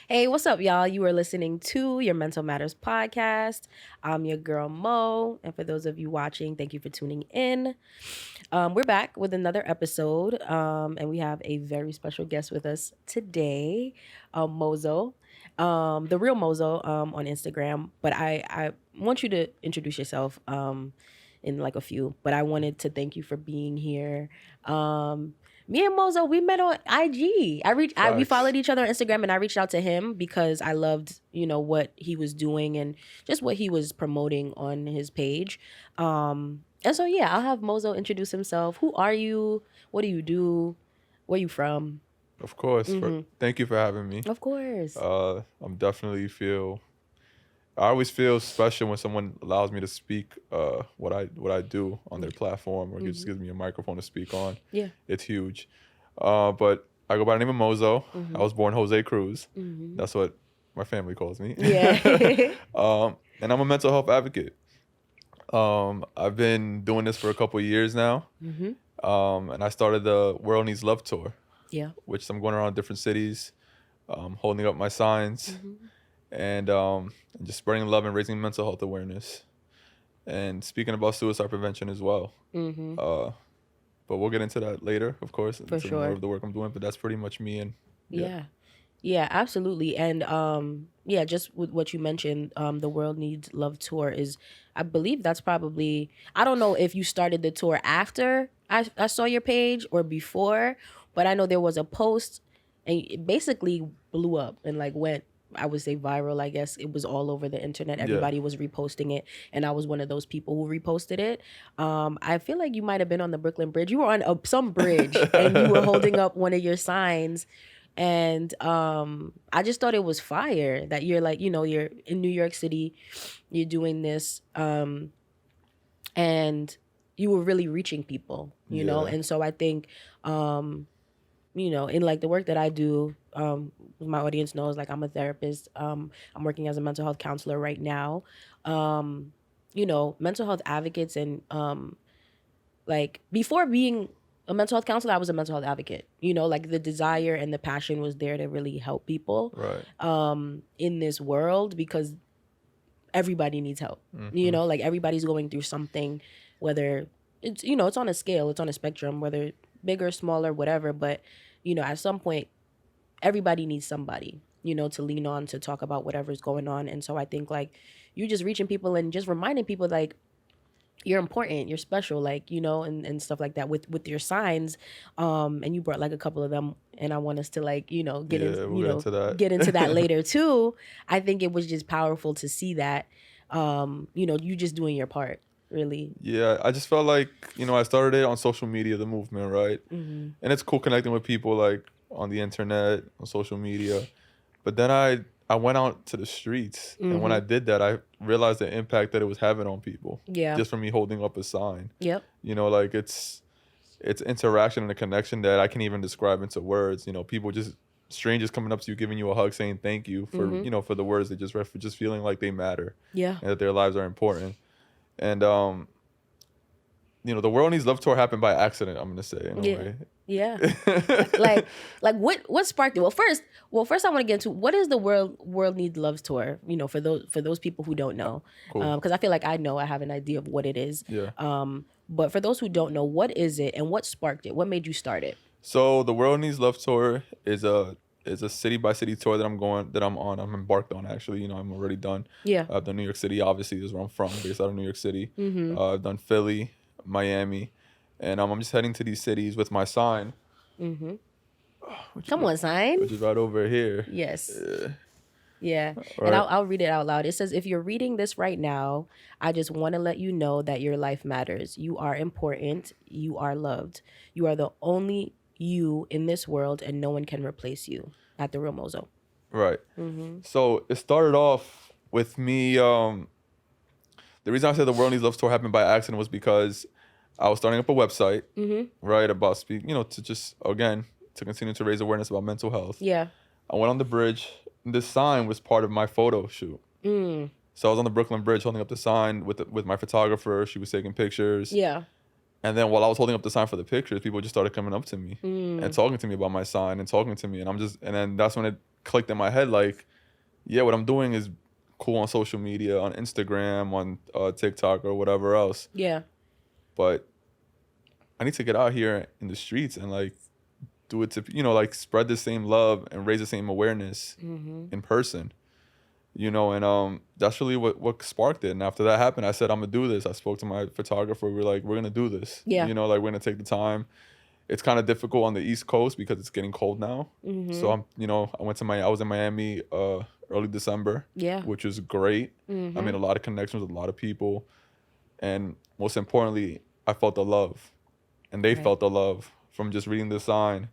Hey, what's up, y'all? You are listening to your Mental Matters podcast. I'm your girl Mo, and for those of you watching, thank you for tuning in. We're back with another episode, and we have a very special guest with us today, Mozo, the real Mozo on Instagram. But I want you to introduce yourself in like a few. But I wanted to thank you for being here. Me and Mozo, we met on IG. We Facts. followed each other on Instagram, and I reached out to him because I loved, what he was doing and just what he was promoting on his page. And so yeah, I'll have Mozo introduce himself. Who are you? What do you do? Where you from? Of course. Mm-hmm. Thank you for having me. Of course. I'm definitely I always feel special when someone allows me to speak what I do on their platform or just gives me a microphone to speak on. Yeah. It's huge. But I go by the name of Mozo. I was born Jose Cruz. That's what my family calls me. Yeah. And I'm a mental health advocate. I've been doing this for a couple of years now. And I started the World Needs Love tour, Yeah. which I'm going around different cities, holding up my signs, and just spreading love and raising mental health awareness, and speaking about suicide prevention as well. But we'll get into that later, of course, For into more sure. of the work I'm doing. But that's pretty much me. And Yeah. Yeah, absolutely. And yeah, just with what you mentioned, the World Needs Love tour is, I believe that's probably, I don't know if you started the tour after I saw your page or before, but I know there was a post and it basically blew up and like went, I would say viral. I guess it was all over the internet. Everybody was reposting it, and I was one of those people who reposted it. I feel like you might have been on the Brooklyn Bridge. You were on some bridge, and you were holding up one of your signs, and I just thought it was fire that you're like, you're in New York City, you're doing this, and you were really reaching people, Yeah. and so I think, in like the work that I do, my audience knows like I'm a therapist. I'm working as a mental health counselor right now. Mental health advocates and like before being a mental health counselor, I was a mental health advocate. Like the desire and the passion was there to really help people Right. in this world because everybody needs help. Like everybody's going through something, whether it's on a scale, it's on a spectrum, whether bigger, smaller, whatever. But at some point, everybody needs somebody, to lean on to talk about whatever's going on. And so I think like you just reaching people and just reminding people like you're important, you're special, like, and stuff like that with your signs. And you brought like a couple of them and I want us to like, get in, Yeah, we'll get into that. get into that later too. I think it was just powerful to see that, you just doing your part, really. Yeah, I just felt like, I started it on social media, the movement, right? Mm-hmm. And it's cool connecting with people like on the internet, on social media. But then I went out to the streets, and when I did that, I realized the impact that it was having on people. Yeah. Just from me holding up a sign. Yep. Like it's interaction and a connection that I can't even describe into words. People just strangers coming up to you, giving you a hug, saying thank you for for the words they just read, for just feeling like they matter Yeah. and that their lives are important. And the World Needs Love tour happened by accident, I'm gonna say, in a Yeah. way. Yeah. like what sparked it? Well first I want to get into what is the World Needs Love tour, for those people who don't know. Cool. Because I feel like I have an idea of what it is. Yeah. But for those who don't know, what is it and what sparked it? What made you start it? So the World Needs Love tour is a city by city tour I'm embarked on, actually. I'm already done. Yeah. I've done New York City, obviously, is where I'm from, based out of New York City. I've done Philly, Miami, and I'm just heading to these cities with my sign. Come on, sign. Which is right over here. Yes. Yeah. Yeah. Right. And I'll read it out loud. It says, if you're reading this right now, I just want to let you know that your life matters. You are important. You are loved. You are the only you in this world, and no one can replace you. At the real Mozo. Right. So it started off with me. The reason I said the World Needs Love tour happened by accident was because I was starting up a website, right, about to just, again, to continue to raise awareness about mental health. Yeah. I went on the bridge. And this sign was part of my photo shoot. So I was on the Brooklyn Bridge holding up the sign with my photographer. She was taking pictures. Yeah. And then while I was holding up the sign for the pictures, people just started coming up to me and talking to me about my sign and talking to me. And then that's when it clicked in my head, like, yeah, what I'm doing is cool on social media, on Instagram, on TikTok or whatever else. Yeah. But I need to get out here in the streets and like do it to, like spread the same love and raise the same awareness in person. And that's really what sparked it. And after that happened, I said, I'm gonna do this. I spoke to my photographer. We're like, we're gonna do this. Yeah. Like we're gonna take the time. It's kind of difficult on the East Coast because it's getting cold now. So I was in Miami early December. Yeah. Which was great. I made a lot of connections with a lot of people, and most importantly, I felt the love, and they felt the love from just reading the sign,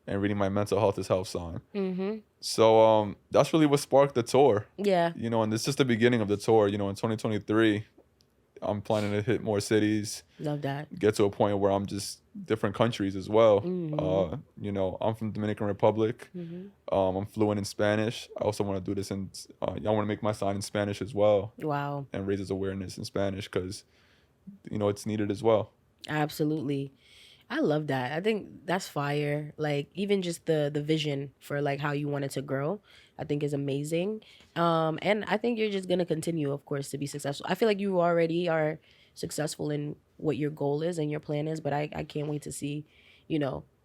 and reading my mental health is health sign. So that's really what sparked the tour. Yeah. And this is just the beginning of the tour. In 2023, I'm planning to hit more cities. Love that. Get to a point where I'm just different countries as well. I'm from Dominican Republic. I'm fluent in Spanish. I also want to do this I want to make my sign in Spanish as well. Wow. And raises awareness in Spanish because, it's needed as well. Absolutely. I love that. I think that's fire. Like even just the vision for like how you want it to grow, I think is amazing. And I think you're just gonna continue, of course, to be successful. I feel like you already are successful in what your goal is and your plan is, but I can't wait to see,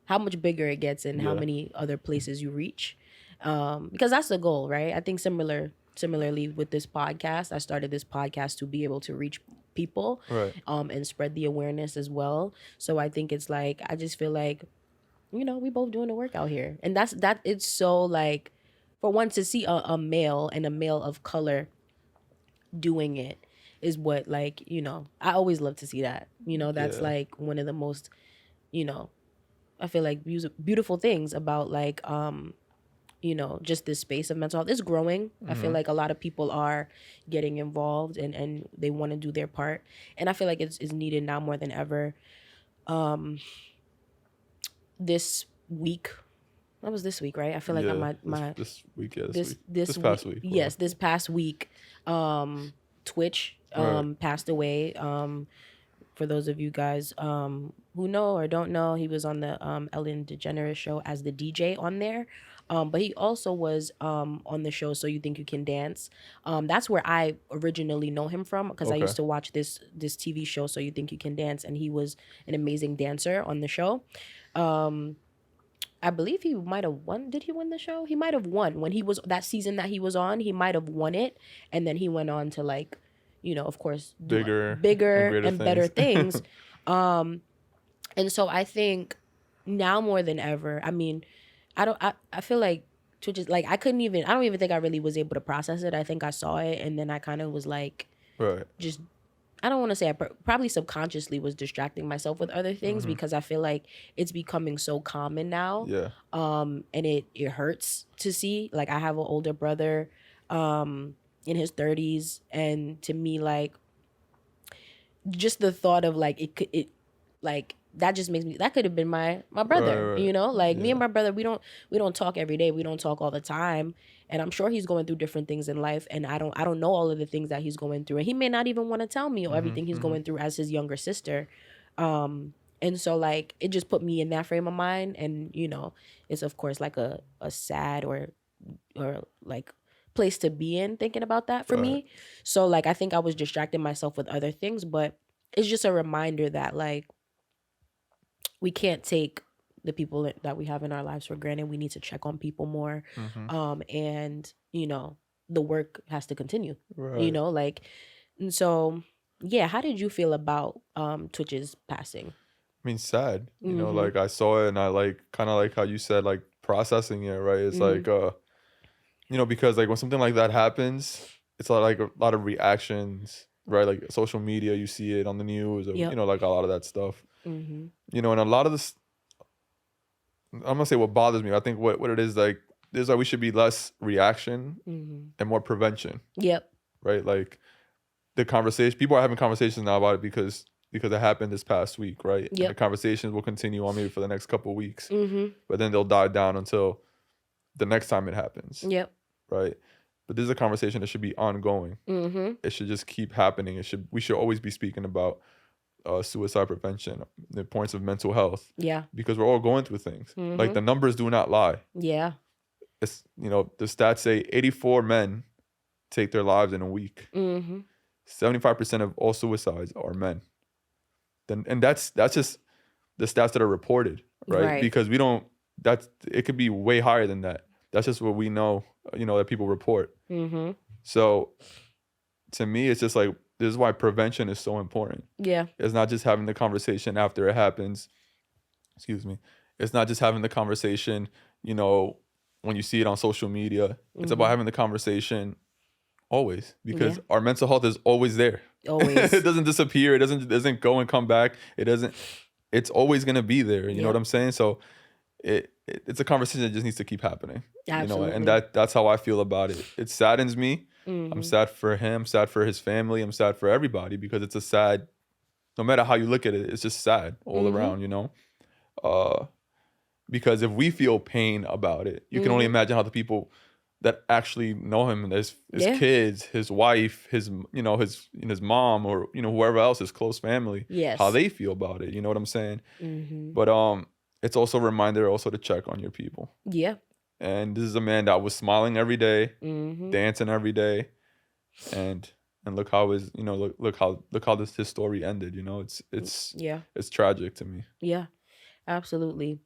how much bigger it gets and how many other places you reach. Because that's the goal, right? I think similarly with this podcast, I started this podcast to be able to reach people, right, and spread the awareness as well. So I think it's like, I just feel like, we both doing the work out here, and that it's so like, for one to see a male and a male of color doing it is what, like, I always love to see that. That's like one of the most, I feel like beautiful things about like just this space of mental health is growing. I feel like a lot of people are getting involved and they want to do their part. And I feel like it's needed now more than ever. This week, that was this week, right? I feel like this week, this past week. Yes, this past week, Twitch passed away. For those of you guys who know or don't know, he was on the Ellen DeGeneres show as the DJ on there. But he also was on the show So You Think You Can Dance. That's where I originally know him from, because I used to watch this TV show So You Think You Can Dance, and he was an amazing dancer on the show. I believe he might have won. Did he win the show? He might have won when he was that season that he was on. He might have won it, and then he went on to like, of course, bigger and better things. And so I think now more than ever, I mean, I feel like Twitch is like, I don't even think I really was able to process it. I think I saw it and then I kind of was like, just, I don't want to say I probably subconsciously was distracting myself with other things, because I feel like it's becoming so common now. Yeah. And it hurts to see. Like, I have an older brother in his 30s, and to me, like, just the thought of like it like that just makes me, that could have been my brother, right. Like me and my brother, we don't talk every day, we don't talk all the time, and I'm sure he's going through different things in life, and I don't know all of the things that he's going through, and he may not even want to tell me or everything he's going through as his younger sister. And so like it just put me in that frame of mind, and it's of course like a sad or like place to be in, thinking about that for me. So like I think I was distracting myself with other things, but it's just a reminder that like we can't take the people that we have in our lives for granted. We need to check on people more. And the work has to continue, like, and so yeah. How did you feel about Twitch's passing? I mean, sad, like I saw it and I like kind of like how you said, like processing it, right? It's like because like when something like that happens, it's like a lot of reactions, right? Like social media, you see it on the news, or, like a lot of that stuff. And a lot of this, I'm gonna say what bothers me. I think what it is like is that we should be less reaction and more prevention. Yep. Right. Like the conversation, people are having conversations now about it because it happened this past week, right? Yep. And the conversations will continue on maybe for the next couple of weeks, but then they'll die down until the next time it happens. Yep. Right. But this is a conversation that should be ongoing. It should just keep happening. We should always be speaking about suicide prevention, the importance of mental health. Yeah. Because we're all going through things. Like the numbers do not lie. Yeah. it's, the stats say 84 men take their lives in a week. 75% of all suicides are men. And that's just the stats that are reported, right? Right. Because it could be way higher than that. That's just what we know, that people report. So to me, it's just like, this is why prevention is so important. Yeah. It's not just having the conversation after it happens. Excuse me. It's not just having the conversation, when you see it on social media. It's about having the conversation always, because our mental health is always there. Always. It doesn't disappear. It doesn't go and come back. It's always going to be there. You know what I'm saying? So it's a conversation that just needs to keep happening. Absolutely. And that's how I feel about it. It saddens me. I'm sad for him, sad for his family. I'm sad for everybody, because it's a sad, no matter how you look at it, it's just sad all around, because if we feel pain about it, you can only imagine how the people that actually know him, his kids, his wife, his mom, or whoever else, his close family, how they feel about it. You know what I'm saying? But it's also a reminder also to check on your people. Yeah. And this is a man that was smiling every day, dancing every day, and look how look how his story ended. It's tragic to me. Yeah, absolutely.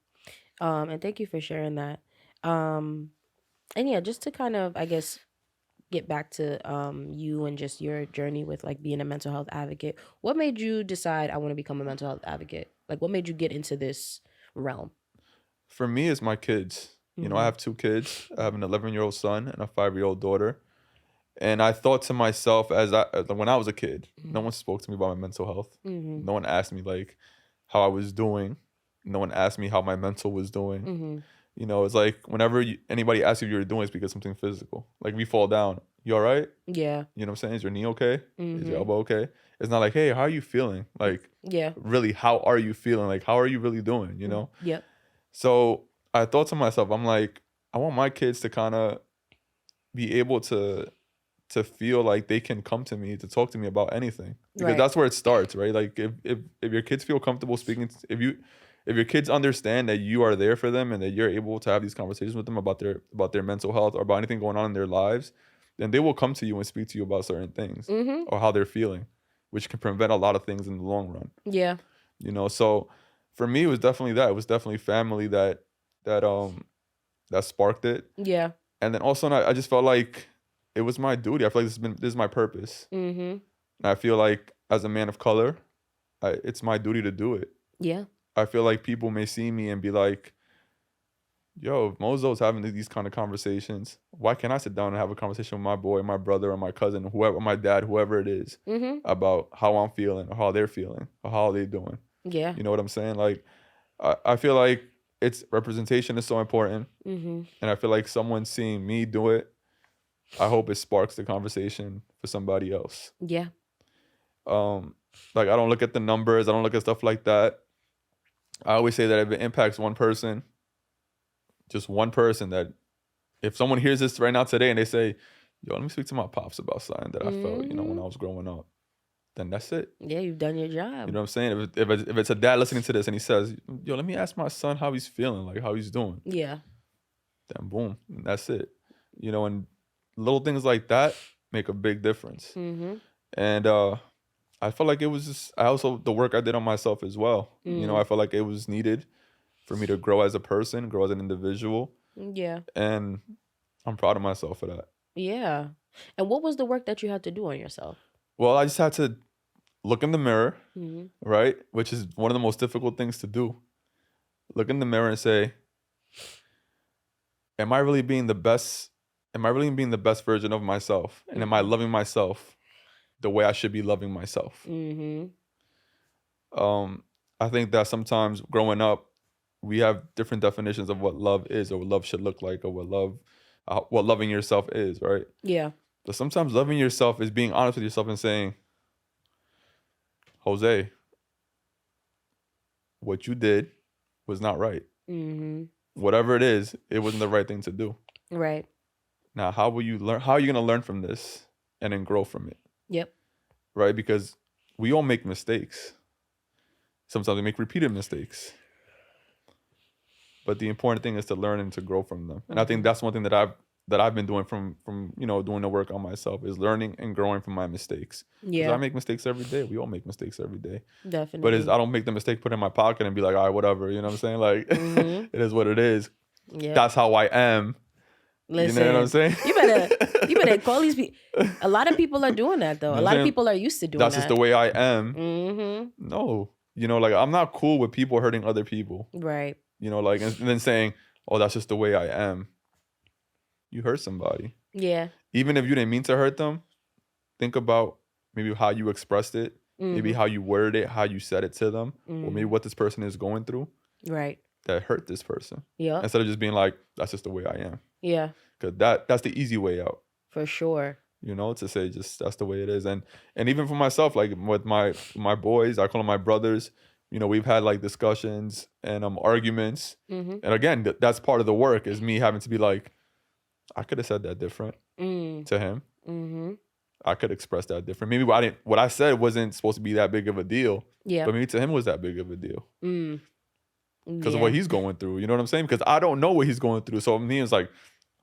And thank you for sharing that. And yeah, just to kind of, I guess, get back to you and just your journey with like being a mental health advocate. What made you decide I want to become a mental health advocate? Like, what made you get into this realm? For me, it's my kids. I have 2 kids. I have an 11-year-old son and a 5-year-old daughter. And I thought to myself, when I was a kid, no one spoke to me about my mental health. No one asked me like how I was doing. No one asked me how my mental was doing. It's like whenever anybody asks you if you're doing, it's because something physical. Like we fall down. You all right? Yeah. You know what I'm saying? Is your knee okay? Is your elbow okay? It's not like, hey, how are you feeling? Like, really, how are you feeling? Like, how are you really doing? Yep. So I thought to myself, I'm like, I want my kids to kind of be able to feel like they can come to me to talk to me about anything, because that's where it starts, right? Like if your kids feel comfortable speaking, if your kids understand that you are there for them and that you're able to have these conversations with them about their mental health or about anything going on in their lives, then they will come to you and speak to you about certain things or how they're feeling, which can prevent a lot of things in the long run. Yeah. So for me, it was definitely that. It was definitely family that sparked it. Yeah. And then also, I just felt like it was my duty. I feel like this is my purpose. And I feel like as a man of color, it's my duty to do it. Yeah. I feel like people may see me and be like, yo, if Mozo's having these kind of conversations, why can't I sit down and have a conversation with my boy, my brother, or my cousin, whoever, my dad, whoever it is, about how I'm feeling or how they're feeling or how they're doing? Yeah. You know what I'm saying? Like, I feel like it's representation is so important. And I feel like someone seeing me do it, I hope it sparks the conversation for somebody else. Yeah. Like, I don't look at the numbers. I don't look at stuff like that. I always say that if it impacts one person, just one person, that if someone hears this right now today and they say, yo, let me speak to my pops about something that I felt, when I was growing up, then that's it. Yeah, you've done your job. You know what I'm saying? If it's a dad listening to this and he says, yo, let me ask my son how he's feeling, like how he's doing. Yeah. Then boom, that's it. And little things like that make a big difference. And I felt like it was just, the work I did on myself as well. I felt like it was needed for me to grow as a person, grow as an individual. Yeah. And I'm proud of myself for that. Yeah. And what was the work that you had to do on yourself? Well, I just had to look in the mirror, right? Which is one of the most difficult things to do. Look in the mirror and say, am I really being the best version of myself? And am I loving myself the way I should be loving myself? I think that sometimes growing up, we have different definitions of what love is or what love should look like or what loving yourself is, right? Yeah. But sometimes loving yourself is being honest with yourself and saying, Jose, what you did was not right. Whatever it is, it wasn't the right thing to do. Right. Now, how will you learn? How are you going to learn from this and then grow from it? Yep. Right? Because we all make mistakes. Sometimes we make repeated mistakes. but the important thing is to learn and to grow from them. And I think that's one thing that I've been doing from doing the work on myself, is learning and growing from my mistakes. Because I make mistakes every day. We all make mistakes every day. Definitely. But I don't make the mistake, put it in my pocket and be like, all right, whatever. You know what I'm saying? Like, it is what it is. Yeah. That's how I am. Listen, you know what I'm saying? you better call these people. A lot of people are doing that though. A lot of people are used to doing that. That's just the way I am. No, like I'm not cool with people hurting other people. Right. Like, and then saying, oh, that's just the way I am. You hurt somebody. Yeah. Even if you didn't mean to hurt them, think about maybe how you expressed it, maybe how you worded it, how you said it to them, or maybe what this person is going through. Right. That hurt this person. Yeah. Instead of just being like, that's just the way I am. Yeah. Because that's the easy way out. For sure. To say just that's the way it is. And even for myself, like with my boys, I call them my brothers, we've had like discussions and arguments. And again, that's part of the work, is me having to be like, I could have said that different to him. I could express that different. Maybe what I said wasn't supposed to be that big of a deal. Yeah. But maybe to him it was that big of a deal. Because of what he's going through. You know what I'm saying? Because I don't know what he's going through. So me, it's like,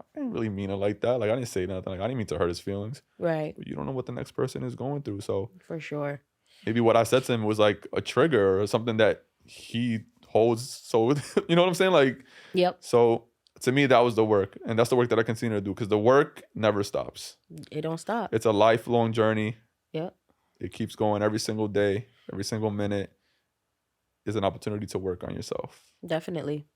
I didn't really mean it like that. Like, I didn't say nothing. Like, I didn't mean to hurt his feelings. Right. But you don't know what the next person is going through. So for sure. Maybe what I said to him was like a trigger or something that he holds. So, you know what I'm saying? Like, yep. So to me, that was the work. And that's the work that I continue to do, because the work never stops. It don't stop. It's a lifelong journey. Yep. It keeps going every single day, every single minute is an opportunity to work on yourself. Definitely.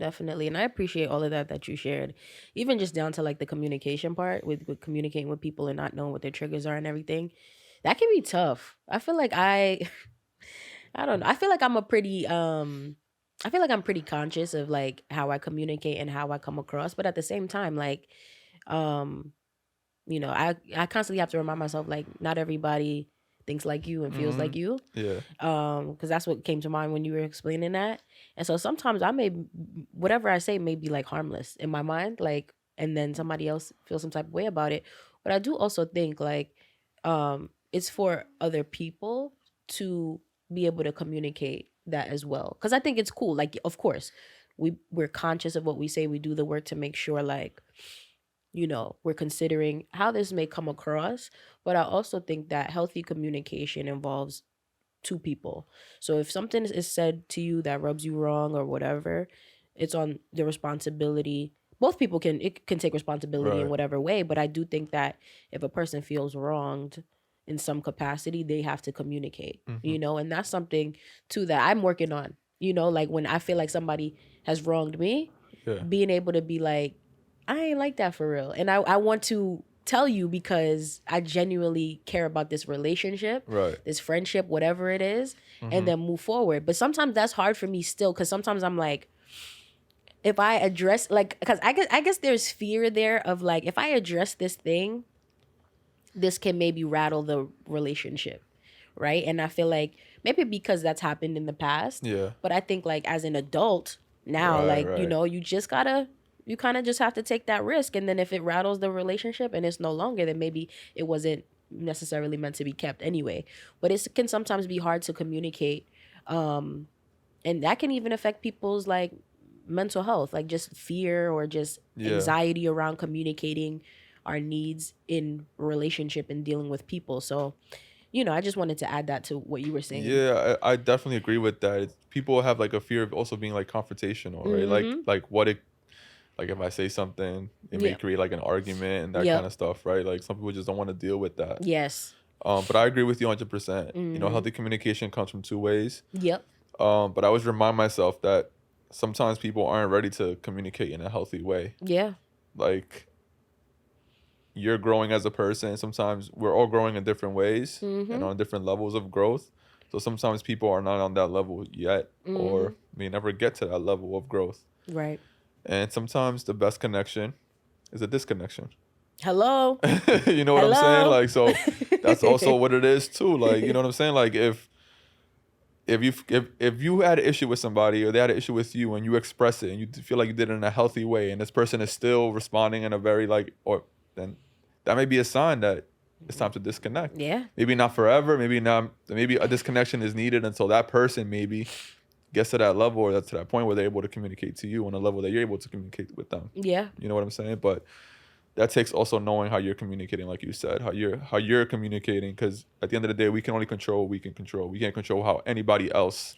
And I appreciate all of that you shared, even just down to like the communication part with communicating with people and not knowing what their triggers are and everything. That can be tough. I feel like I don't know. I feel like I'm pretty conscious of like how I communicate and how I come across, but at the same time, like, I constantly have to remind myself, like, not everybody thinks like you and feels like you. Yeah. Because that's what came to mind when you were explaining that. And so sometimes whatever I say may be like harmless in my mind, like, and then somebody else feels some type of way about it. But I do also think like, it's for other people to be able to communicate that as well. Because I think it's cool. Like, of course, we're conscious of what we say. We do the work to make sure, like, we're considering how this may come across. But I also think that healthy communication involves two people. So if something is said to you that rubs you wrong or whatever, it's on the responsibility. Both people can take responsibility in whatever way. But I do think that if a person feels wronged in some capacity, they have to communicate, and that's something too that I'm working on, like when I feel like somebody has wronged me, being able to be like, I ain't like that for real. And I want to tell you because I genuinely care about this relationship, this friendship, whatever it is, and then move forward. But sometimes that's hard for me still, because sometimes I'm like, if I address, like, because I guess there's fear there of like, if I address this thing, this can maybe rattle the relationship, right? And I feel like maybe because that's happened in the past. Yeah. But I think like as an adult now, you just gotta, you kind of just have to take that risk. And then if it rattles the relationship and it's no longer, then maybe it wasn't necessarily meant to be kept anyway. But it can sometimes be hard to communicate. And that can even affect people's like mental health, like just fear or just anxiety around communicating our needs in relationship and dealing with people. So, I just wanted to add that to what you were saying. Yeah, I definitely agree with that. People have like a fear of also being like confrontational, right? Like what it, like if I say something, it may create like an argument and that kind of stuff, right? Like some people just don't want to deal with that. Yes. But I agree with you 100%. Healthy communication comes from two ways. Yep. But I always remind myself that sometimes people aren't ready to communicate in a healthy way. Yeah. Like, you're growing as a person. Sometimes we're all growing in different ways and on different levels of growth. So sometimes people are not on that level yet or may never get to that level of growth. Right. And sometimes the best connection is a disconnection. Hello. You know what I'm saying? Like, so that's also what it is too. Like, you know what I'm saying? Like if you had an issue with somebody or they had an issue with you and you express it and you feel like you did it in a healthy way and this person is still responding in a very then that may be a sign that it's time to disconnect. Yeah. Maybe not forever. Maybe a disconnection is needed until that person maybe gets to that level or that's to that point where they're able to communicate to you on a level that you're able to communicate with them. Yeah. You know what I'm saying? But that takes also knowing how you're communicating, like you said, how you're communicating, because at the end of the day, we can only control what we can control. We can't control how anybody else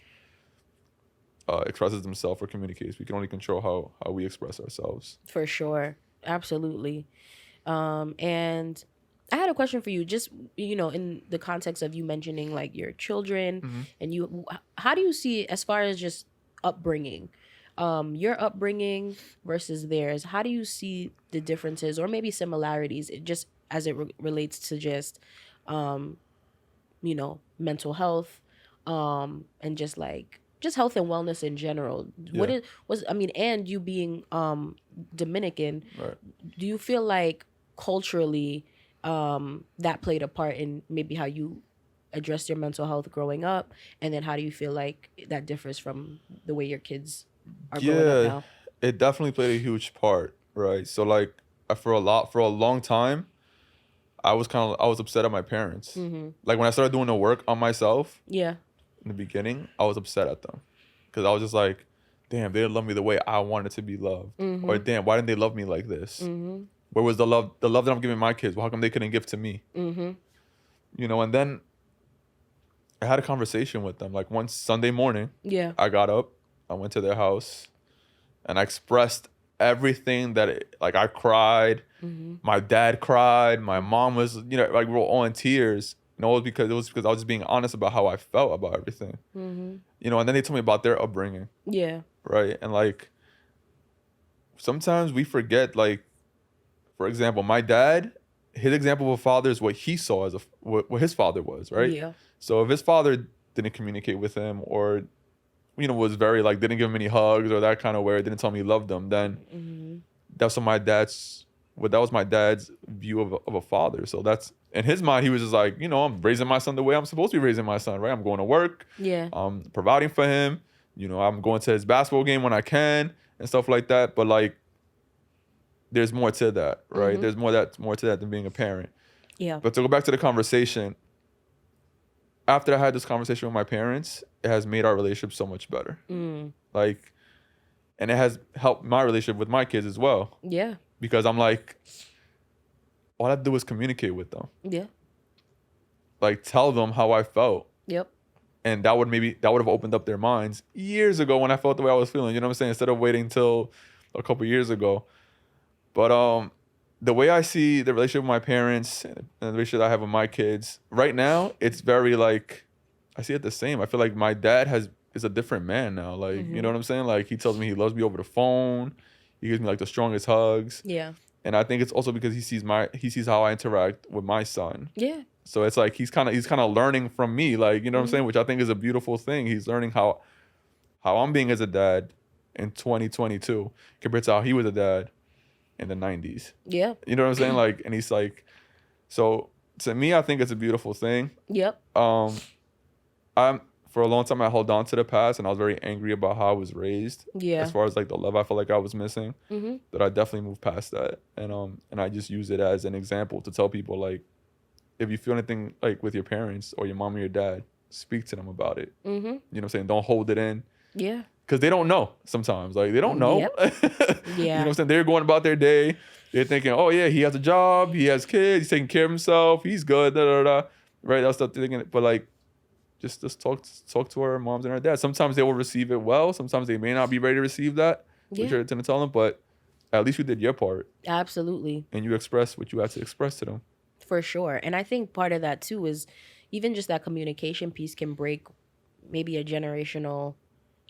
expresses themselves or communicates. We can only control how we express ourselves. For sure. Absolutely. And I had a question for you, just, in the context of you mentioning like your children and how do you see it as far as just upbringing, your upbringing versus theirs? How do you see the differences or maybe similarities, just as it relates to just, mental health, and just health and wellness in general? Yeah. And you being Dominican, Right. do you feel like culturally that played a part in maybe how you addressed your mental health growing up, and then how do you feel like that differs from the way your kids are growing up Yeah, now? it definitely played a huge part, right? So like for a long time, I was upset at my parents. Like when I started doing the work on myself Yeah. in the beginning, I was upset at them because I was just like, damn, they didn't love me the way I wanted to be loved, or damn, why didn't they love me like this? Where was the love that I'm giving my kids? Well, how come they couldn't give to me? And then I had a conversation with them. Like one Sunday morning, Yeah. I got up, I went to their house, and I expressed everything like I cried. My dad cried. My mom was, like we were all in tears. And it was because I was just being honest about how I felt about everything. And then they told me about their upbringing, Yeah. right? And like sometimes we forget, like, for example, my dad, his example of a father is what he saw as what his father was, right? Yeah. So if his father didn't communicate with him or was very like didn't give him any hugs or that kind of way, didn't tell him he loved them, then that's what that was my dad's view of a father. So that's in his mind, he was just like, I'm raising my son the way I'm supposed to be raising my son, right? I'm going to work, Yeah. I'm providing for him, I'm going to his basketball game when I can and stuff like that. But like, there's more to that, right? There's more to that than being a parent. Yeah. But to go back to the conversation, after I had this conversation with my parents, it has made our relationship so much better. Like, and it has helped my relationship with my kids as well. Yeah. Because I'm like, all I have to do is communicate with them. Yeah. Like, tell them how I felt. Yep. And that would have opened up their minds years ago when I felt the way I was feeling. You know what I'm saying? Instead of waiting till a couple years ago. But the way I see the relationship with my parents and the relationship I have with my kids right now, it's very like I see it the same. I feel like my dad is a different man now. Like, you know what I'm saying? Like he tells me he loves me over the phone. He gives me like the strongest hugs. Yeah. And I think it's also because he sees how I interact with my son. Yeah. So it's like he's kind of learning from me, like, you know what I'm saying, which I think is a beautiful thing. He's learning how I'm being as a dad in 2022 compared to how he was a dad in the 90s. Yeah. You know what I'm saying? Like, and he's like, so to me, I think it's a beautiful thing. Yep. For a long time, I held on to the past and I was very angry about how I was raised. Yeah. As far as like the love I felt like I was missing, but I definitely moved past that. And I just use it as an example to tell people, like, if you feel anything like with your parents or your mom or your dad, speak to them about it. You know what I'm saying? Don't hold it in. Yeah. Because they don't know sometimes. Like, they don't know. Yep. You know what I'm saying? They're going about their day. They're thinking, oh, yeah, he has a job. He has kids. He's taking care of himself. He's good. Da, da, da. Right? That's what they're thinking. But, like, just talk to our moms and our dads. Sometimes they will receive it well. Sometimes they may not be ready to receive that. Yeah. Which you're going to tell them. But at least you did your part. Absolutely. And you expressed what you had to express to them. For sure. And I think part of that, too, is even just that communication piece can break maybe a generational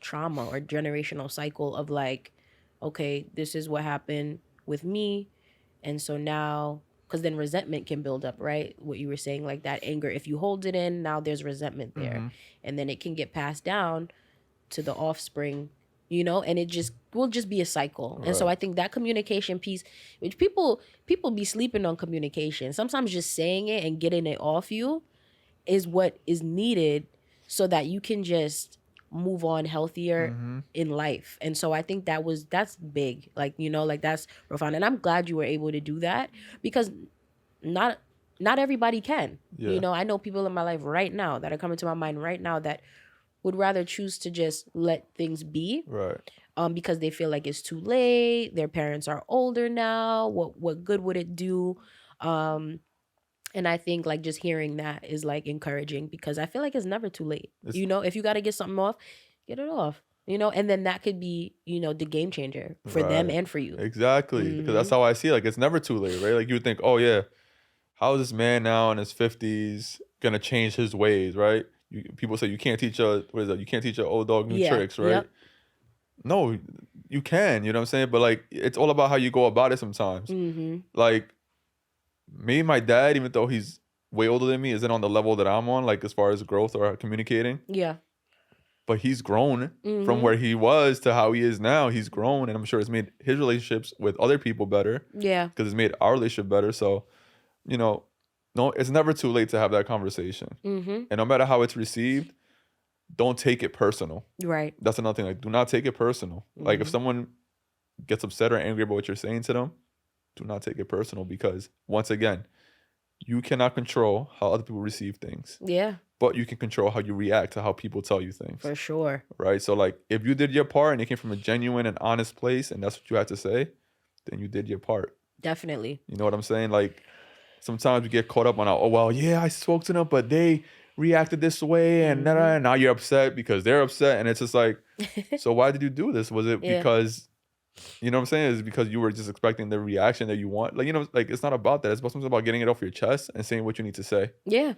trauma or generational cycle of like, okay, this is what happened with me. And so now, because then resentment can build up, right? What you were saying, like that anger, if you hold it in, now there's resentment there. And then it can get passed down to the offspring, and it just will just be a cycle. Right. And so I think that communication piece, which people be sleeping on communication. Sometimes just saying it and getting it off you is what is needed so that you can just move on healthier in life. And so I think that's big. Like, like that's profound. And I'm glad you were able to do that because not everybody can. Yeah. I know people in my life right now that are coming to my mind right now that would rather choose to just let things be, Right. because they feel like it's too late. Their parents are older now. What good would it do? Um, and I think like just hearing that is like encouraging, because I feel like it's never too late. It's- You know, if you got to get something off, get it off. You know, and then that could be, you know, the game changer for them Right. and for you. Exactly. Because that's how I see it. Like, it's never too late, right? Like, you would think, oh, yeah, how is this man now in his 50s going to change his ways, right? People say you can't teach you can't teach an old dog new Yeah. tricks, right? Yep. No, you can, you know what I'm saying? But, like, it's all about how you go about it sometimes. Mm-hmm. Like, me and my dad, even though he's way older than me, isn't on the level that I'm on, like, as far as growth or communicating. Yeah. But he's grown Mm-hmm. from where he was to how he is now. He's grown, and I'm sure it's made his relationships with other people better, Yeah. because it's made our relationship better. So, you know, no, it's never too late to have that conversation. Mm-hmm. And no matter how it's received, don't take it personal. Right. That's another thing. Like, do not take it personal. Like, if someone gets upset or angry about what you're saying to them, do not take it personal, because once again, you cannot control how other people receive things, Yeah. but you can control how you react to how people tell you things. For sure. Right? So, like, if you did your part and it came from a genuine and honest place and that's what you had to say, then you did your part. Definitely. You know what I'm saying? Like, sometimes we get caught up on, oh, well, yeah, I spoke to them, but they reacted this way, and now you're upset because they're upset. And it's just like, so why did you do this? Was it Yeah. because, you know what I'm saying? Is it because you were just expecting the reaction that you want? Like, you know, like, it's not about that. It's about something about getting it off your chest and saying what you need to say. Yeah.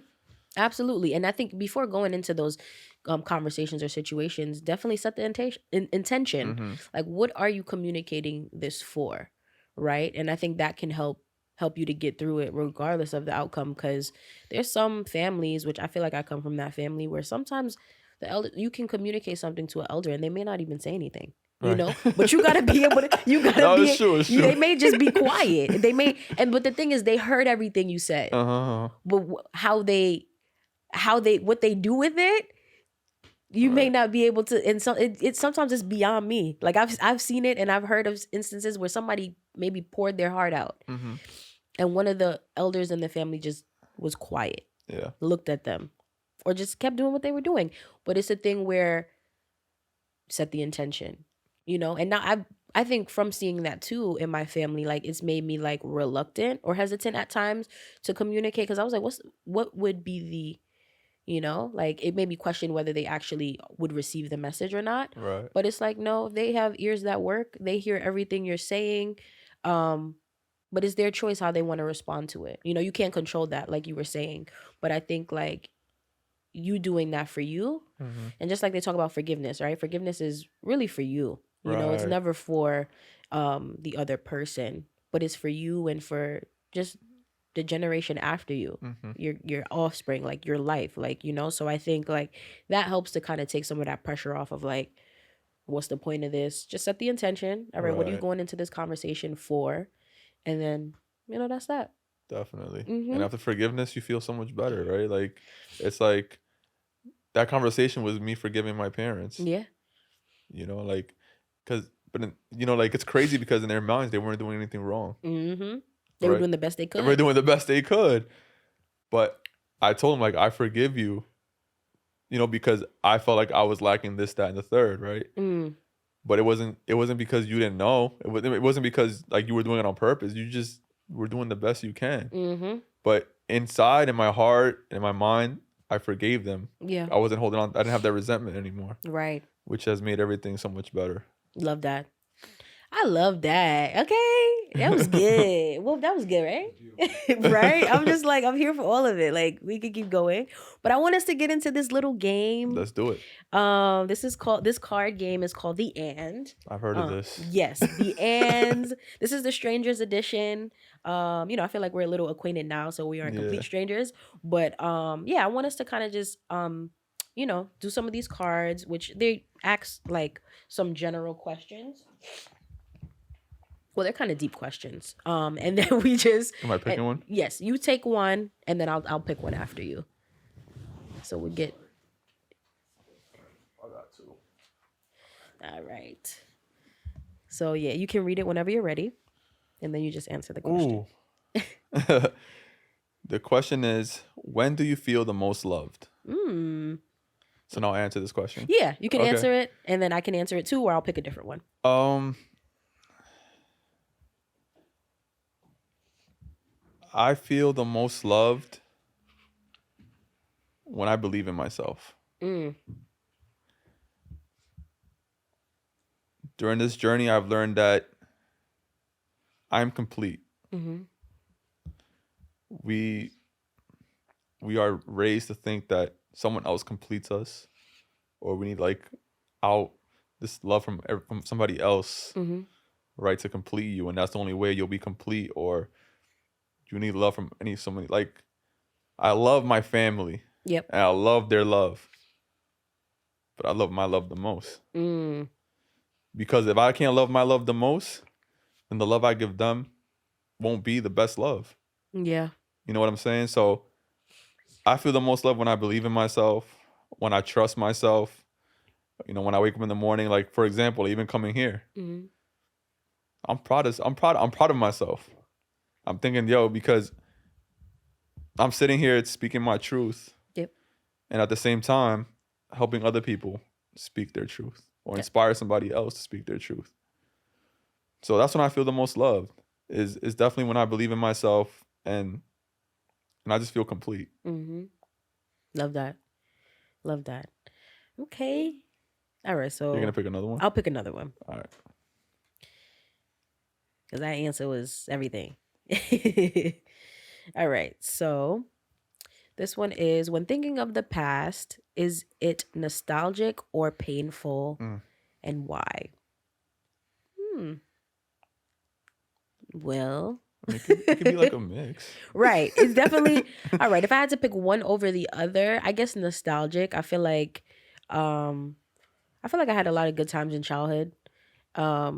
Absolutely. And I think before going into those conversations or situations, definitely set the intention. Mm-hmm. Like, what are you communicating this for? Right. And I think that can help you to get through it regardless of the outcome, because there's some families, which I feel like I come from that family, where sometimes the elder, you can communicate something to an elder and they may not even say anything. You Right. know, but you gotta be able to. You gotta No, be. it's true, it's true. They may just be quiet. They may, but the thing is, they heard everything you said. Uh-huh. But how they what they do with it, you may not be able to. And so it sometimes it's beyond me. Like I've seen it, and I've heard of instances where somebody maybe poured their heart out, Mm-hmm. and one of the elders in the family just was quiet, Yeah. looked at them, or just kept doing what they were doing. But it's a thing where set the intention, you know. And now I think from seeing that too in my family, like it's made me like reluctant or hesitant at times to communicate, because I was like, what would be the, you know, like it made me question whether they actually would receive the message or not. Right. But it's like, no, they have ears that work. They hear everything you're saying. But it's their choice how they want to respond to it. You know, you can't control that, like you were saying. But I think like you doing that for you, Mm-hmm. and just like they talk about forgiveness, right? Forgiveness is really for you. You know, it's Right. never for the other person, but it's for you and for just the generation after you, Mm-hmm. your offspring, like your life, like, you know. So I think like that helps to kind of take some of that pressure off of like, what's the point of this? Just set the intention. All right, what are you Right. going into this conversation for? And then, you know, that's that. Definitely. Mhm. And after forgiveness, you feel so much better, right? Like, it's like that conversation was me forgiving my parents, Yeah. you know, like, you know, like, it's crazy because in their minds, they weren't doing anything wrong. Mm-hmm. They were Right. doing the best they could. They were doing the best they could. But I told them, like, I forgive you, you know, because I felt like I was lacking this, that, and the third, right? Mm. But it wasn't because you didn't know. It wasn't because like you were doing it on purpose. You just were doing the best you can. Mm-hmm. But inside, in my heart, in my mind, I forgave them. Yeah. I wasn't holding on. I didn't have that resentment anymore, Right. which has made everything so much better. Love that. I love that. Okay. That was good. Well, that was good, right? Right? I'm just like, I'm here for all of it. Like, we could keep going. But I want us to get into this little game. Let's do it. This card game is called The And. I've heard of this. Yes, The And. This is the Strangers edition. You know, I feel like we're a little acquainted now, so we aren't Yeah. complete strangers. But yeah, I want us to kind of just you know, do some of these cards, which they ask like some general questions. Well, they're kind of deep questions. And then we just Am I picking one? Yes, you take one, and then I'll pick one after you. So we get. I got two. All right. So yeah, you can read it whenever you're ready, and then you just answer the question. Ooh. The question is, when do you feel the most loved? So now I answer this question. Yeah, you can Okay. answer it, and then I can answer it too, or I'll pick a different one. I feel the most loved when I believe in myself. During this journey, I've learned that I'm complete. We are raised to think that someone else completes us, or we need like this love from somebody else, right, to complete you, and that's the only way you'll be complete. Or you need love from somebody. Like, I love my family. Yep. And I love their love, but I love my love the most. Because if I can't love my love the most, then the love I give them won't be the best love. Yeah. You know what I'm saying? So I feel the most love when I believe in myself, when I trust myself. You know, when I wake up in the morning, like, for example, even coming here, I'm proud of myself. I'm thinking, yo, because I'm sitting here speaking my truth. Yep. And at the same time, helping other people speak their truth, or inspire somebody else to speak their truth. So that's when I feel the most loved. Is definitely when I believe in myself, and I just feel complete. Love that. Okay. All right. So You're gonna pick another one? I'll pick another one. All right. Because that answer was everything. All right. So this one is, when thinking of the past, is it nostalgic or painful, and why? Well, it could be like a mix. Right. It's definitely all right. If I had to pick one over the other, I guess nostalgic. I feel like I had a lot of good times in childhood. Yeah,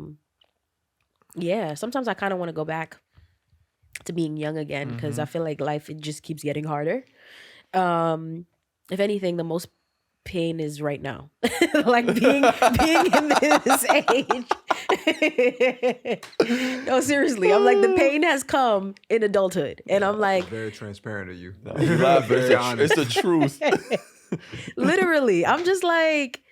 sometimes I kind of want to go back to being young again, because I feel like life, it just keeps getting harder. If anything, the most pain is right now. Like being in this age. No, seriously. I'm like, the pain has come in adulthood. And I'm like, very transparent of you. No, you laugh, but it's the truth. Literally. I'm just like,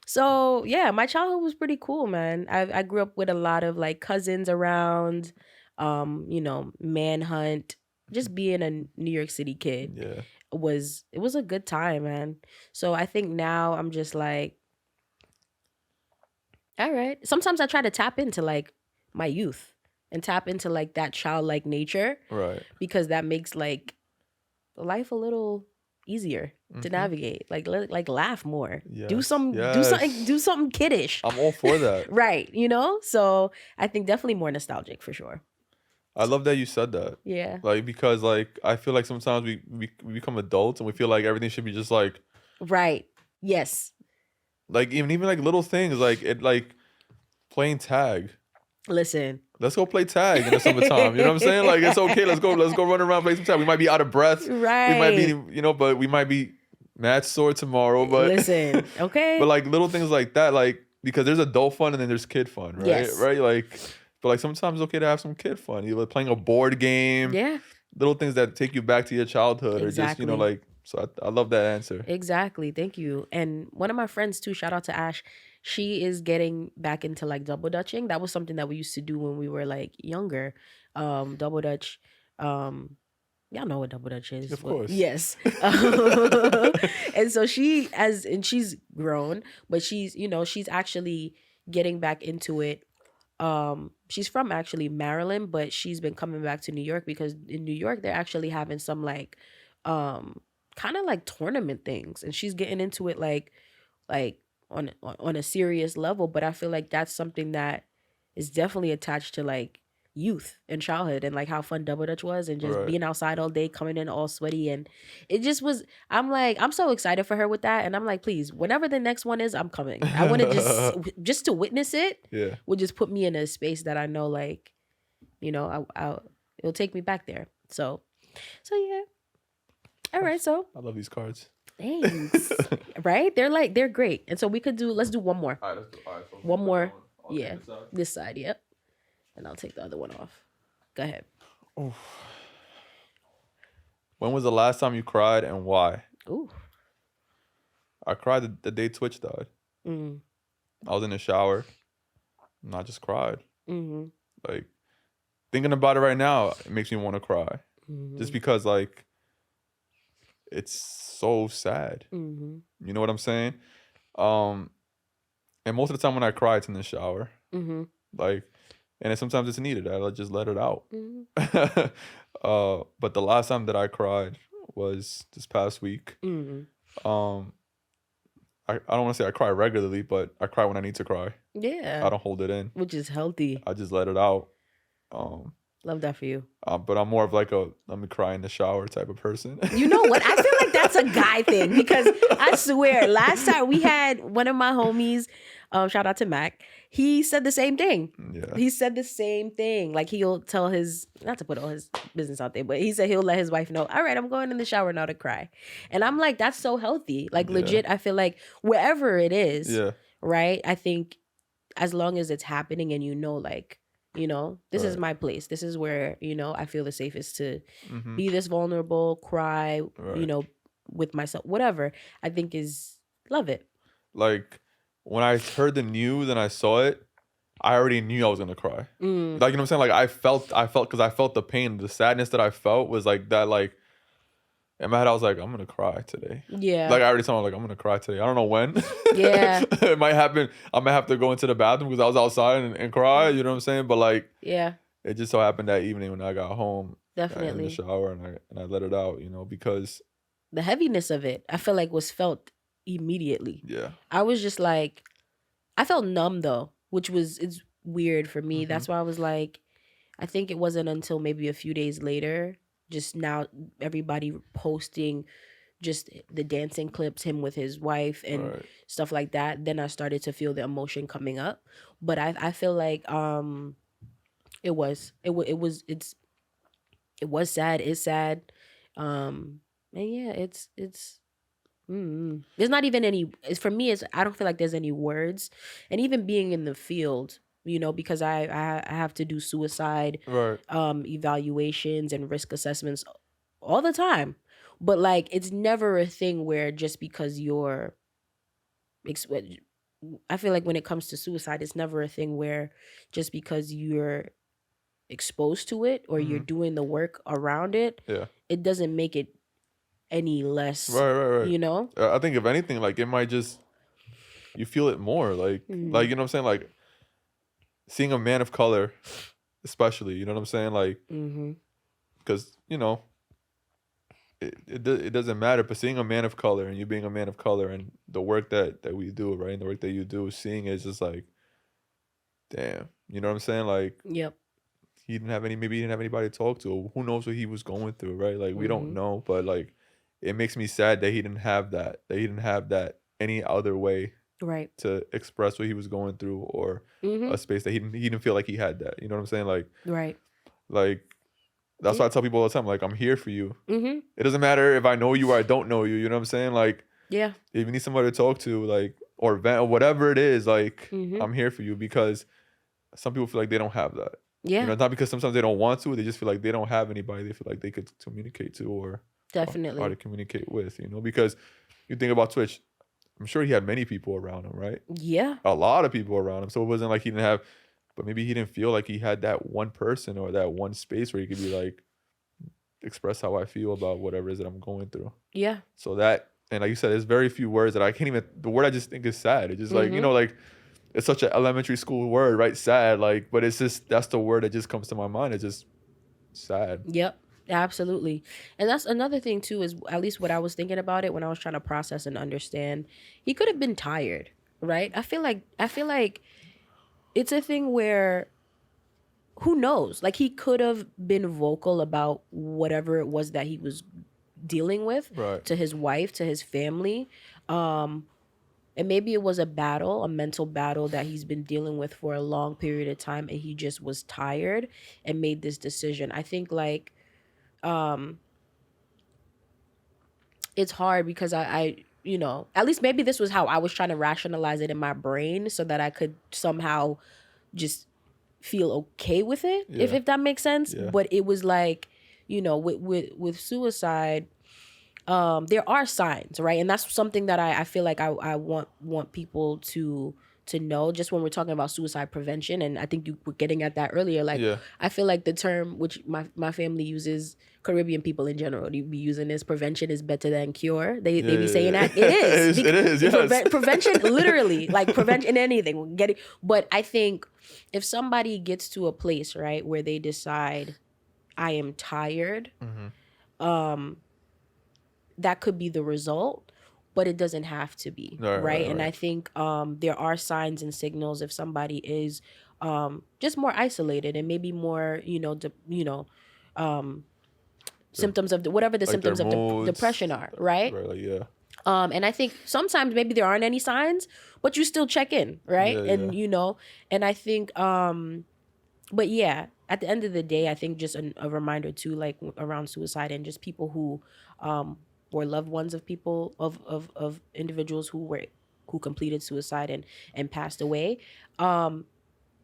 so yeah, my childhood was pretty cool, man. I grew up with a lot of like cousins around, manhunt, just being a New York City kid. Yeah. It was a good time, man. So I think now I'm just like, all right. Sometimes I try to tap into like my youth and tap into like that childlike nature. Right. Because that makes like life a little easier to navigate. Like laugh more. Yes. Do something kiddish. I'm all for that. Right, So I think definitely more nostalgic for sure. I love that you said that. Yeah. Like, because like I feel like sometimes we become adults and we feel like everything should be just like, right. Yes. Like even like little things, like playing tag. Listen. Let's go play tag in the summertime. You know what I'm saying? Like, it's okay. Let's go run around, play some tag. We might be out of breath. Right. We might be, but we might be mad sore tomorrow. But listen, okay. But like little things like that, like, because there's adult fun and then there's kid fun, right? Yes. Right? Like, but like sometimes it's okay to have some kid fun. You're playing a board game. Yeah. Little things that take you back to your childhood, Exactly. or just, like, so I love that answer. Exactly. Thank you. And one of my friends too, shout out to Ash, she is getting back into like double dutching. That was something that we used to do when we were like younger. Double dutch. Y'all know what double dutch is. Of course. Yes. And so she's grown, but she's actually getting back into it. She's from actually Maryland, but she's been coming back to New York because in New York they're actually having some like kind of like tournament things, and she's getting into it like on a serious level. But I feel like that's something that is definitely attached to like youth and childhood and like how fun double dutch was, and just Right. being outside all day, coming in all sweaty, and it just was. I'm so excited for her with that, and I'm like, please, whenever the next one is, I'm coming. I want to just to witness it. Yeah. Would just put me in a space that I know, like, it'll take me back there. So yeah. All right, so I love these cards. thanks. Right? They're great. And so let's do one more. All right, let's do. All right, so One more. I'll take Yeah. This side, yep. And I'll take the other one off. Go ahead. When was the last time you cried and why? Ooh. I cried the day Twitch died. Mm. I was in the shower and I just cried. Mm-hmm. Like, thinking about it right now, it makes me want to cry. Mm-hmm. Just because, like, it's so sad. Mm-hmm. You know what I'm saying? And most of the time when I cry, it's in the shower. Mm-hmm. Like, and sometimes it's needed. I just let it out. Mm-hmm. But the last time that I cried was this past week. Mm-hmm. I don't want to say I cry regularly, but I cry when I need to cry. Yeah. I don't hold it in. Which is healthy. I just let it out. Love that for you. But I'm more of like a let me cry in the shower type of person. You know what? I feel like that's a guy thing because I swear, last time we had one of my homies, shout out to Mac, he said the same thing. Yeah. He said the same thing. Like he'll tell his, not to put all his business out there, but he said he'll let his wife know, all right, I'm going in the shower now to cry. And I'm like, that's so healthy. Like legit, I feel like wherever it is, right? I think as long as it's happening and you know, like, you know, this is my place. This is where, you know, I feel the safest to be this vulnerable, cry, you know, with myself, whatever. I think love it. Like when I heard the news and I saw it, I already knew I was gonna cry. Like, you know what I'm saying? Like I felt because I felt the pain, the sadness that I felt was like that. Like in my head, I was like, I'm gonna cry today. Yeah. Like I already told him, like I'm gonna cry today. I don't know when. Yeah. It might happen. I might have to go into the bathroom because I was outside and cry. You know what I'm saying? But like, yeah, it just so happened that evening when I got home, definitely in the shower and I let it out. You know, because the heaviness of it, I feel like was felt immediately. Yeah. I was just like, I felt numb though, which it's weird for me. That's why I was like, I think it wasn't until maybe a few days later, just now everybody posting just the dancing clips, him with his wife and stuff like that. Then I started to feel the emotion coming up. But I feel like it was sad. It's sad. And yeah, it's there's not even any, for me, I don't feel like there's any words. And even being in the field, you know, because I have to do suicide evaluations and risk assessments all the time. But like, it's never a thing where just because you're, I feel like when it comes to suicide, it's never a thing where just because you're exposed to it or you're doing the work around it, it doesn't make it any less, you know? I think if anything, like it might just, you feel it more. Like, like, you know what I'm saying? Like seeing a man of color, especially, you know what I'm saying? Like, because, you know, it doesn't matter, but seeing a man of color and you being a man of color and the work that we do, right? And the work that you do, seeing it is just like, damn, you know what I'm saying? Like, yep. Maybe he didn't have anybody to talk to. Who knows what he was going through, right? Like, we don't know, but like, it makes me sad that he didn't have that any other way to express what he was going through or a space that he didn't feel like he had that. You know what I'm saying? Like that's why I tell people all the time, like, I'm here for you. It doesn't matter if I know you or I don't know you. You know what I'm saying? Like, if you need somebody to talk to, like, or vent or whatever it is, like, I'm here for you, because some people feel like they don't have that. Yeah. You know, not because sometimes they don't want to, they just feel like they don't have anybody they feel like they could communicate to or definitely how to communicate with, you know, because you think about Twitch, I'm sure he had many people around him, right? Yeah. A lot of people around him. So it wasn't like he didn't have, but maybe he didn't feel like he had that one person or that one space where he could be like, express how I feel about whatever it is that I'm going through. Yeah. So that, and like you said, there's very few words that I can't even, the word I just think is sad. It's just like, you know, like, it's such an elementary school word, right? Sad, like, but it's just, that's the word that just comes to my mind. It's just sad. Yep. Absolutely. And that's another thing too, is at least what I was thinking about it when I was trying to process and understand. He could have been tired, right? I feel like it's a thing where, who knows? Like, he could have been vocal about whatever it was that he was dealing with to his wife, to his family. And maybe it was a mental battle that he's been dealing with for a long period of time, and he just was tired and made this decision. I think like, it's hard because I you know, at least maybe this was how I was trying to rationalize it in my brain so that I could somehow just feel okay with it, if that makes sense. But it was like, you know, with suicide, there are signs, right? And that's something that I feel like I want people to know, just when we're talking about suicide prevention. And I think you were getting at that earlier. Like, Yeah. I feel like the term which my family uses, Caribbean people in general, they be using this, prevention is better than cure. They be saying that. It is. It is, yes. Prevention, literally, like prevention anything. But I think if somebody gets to a place, right, where they decide, I am tired, that could be the result, but it doesn't have to be, right? And I think there are signs and signals if somebody is just more isolated and maybe more, symptoms of whatever the Like symptoms their of moods. depression are, right? Right, like, yeah. And I think sometimes maybe there aren't any signs, but you still check in, right? Yeah, And yeah. and I think but yeah, at the end of the day, I think just a reminder too, like around suicide and just people who were loved ones of people of individuals who completed suicide and passed away.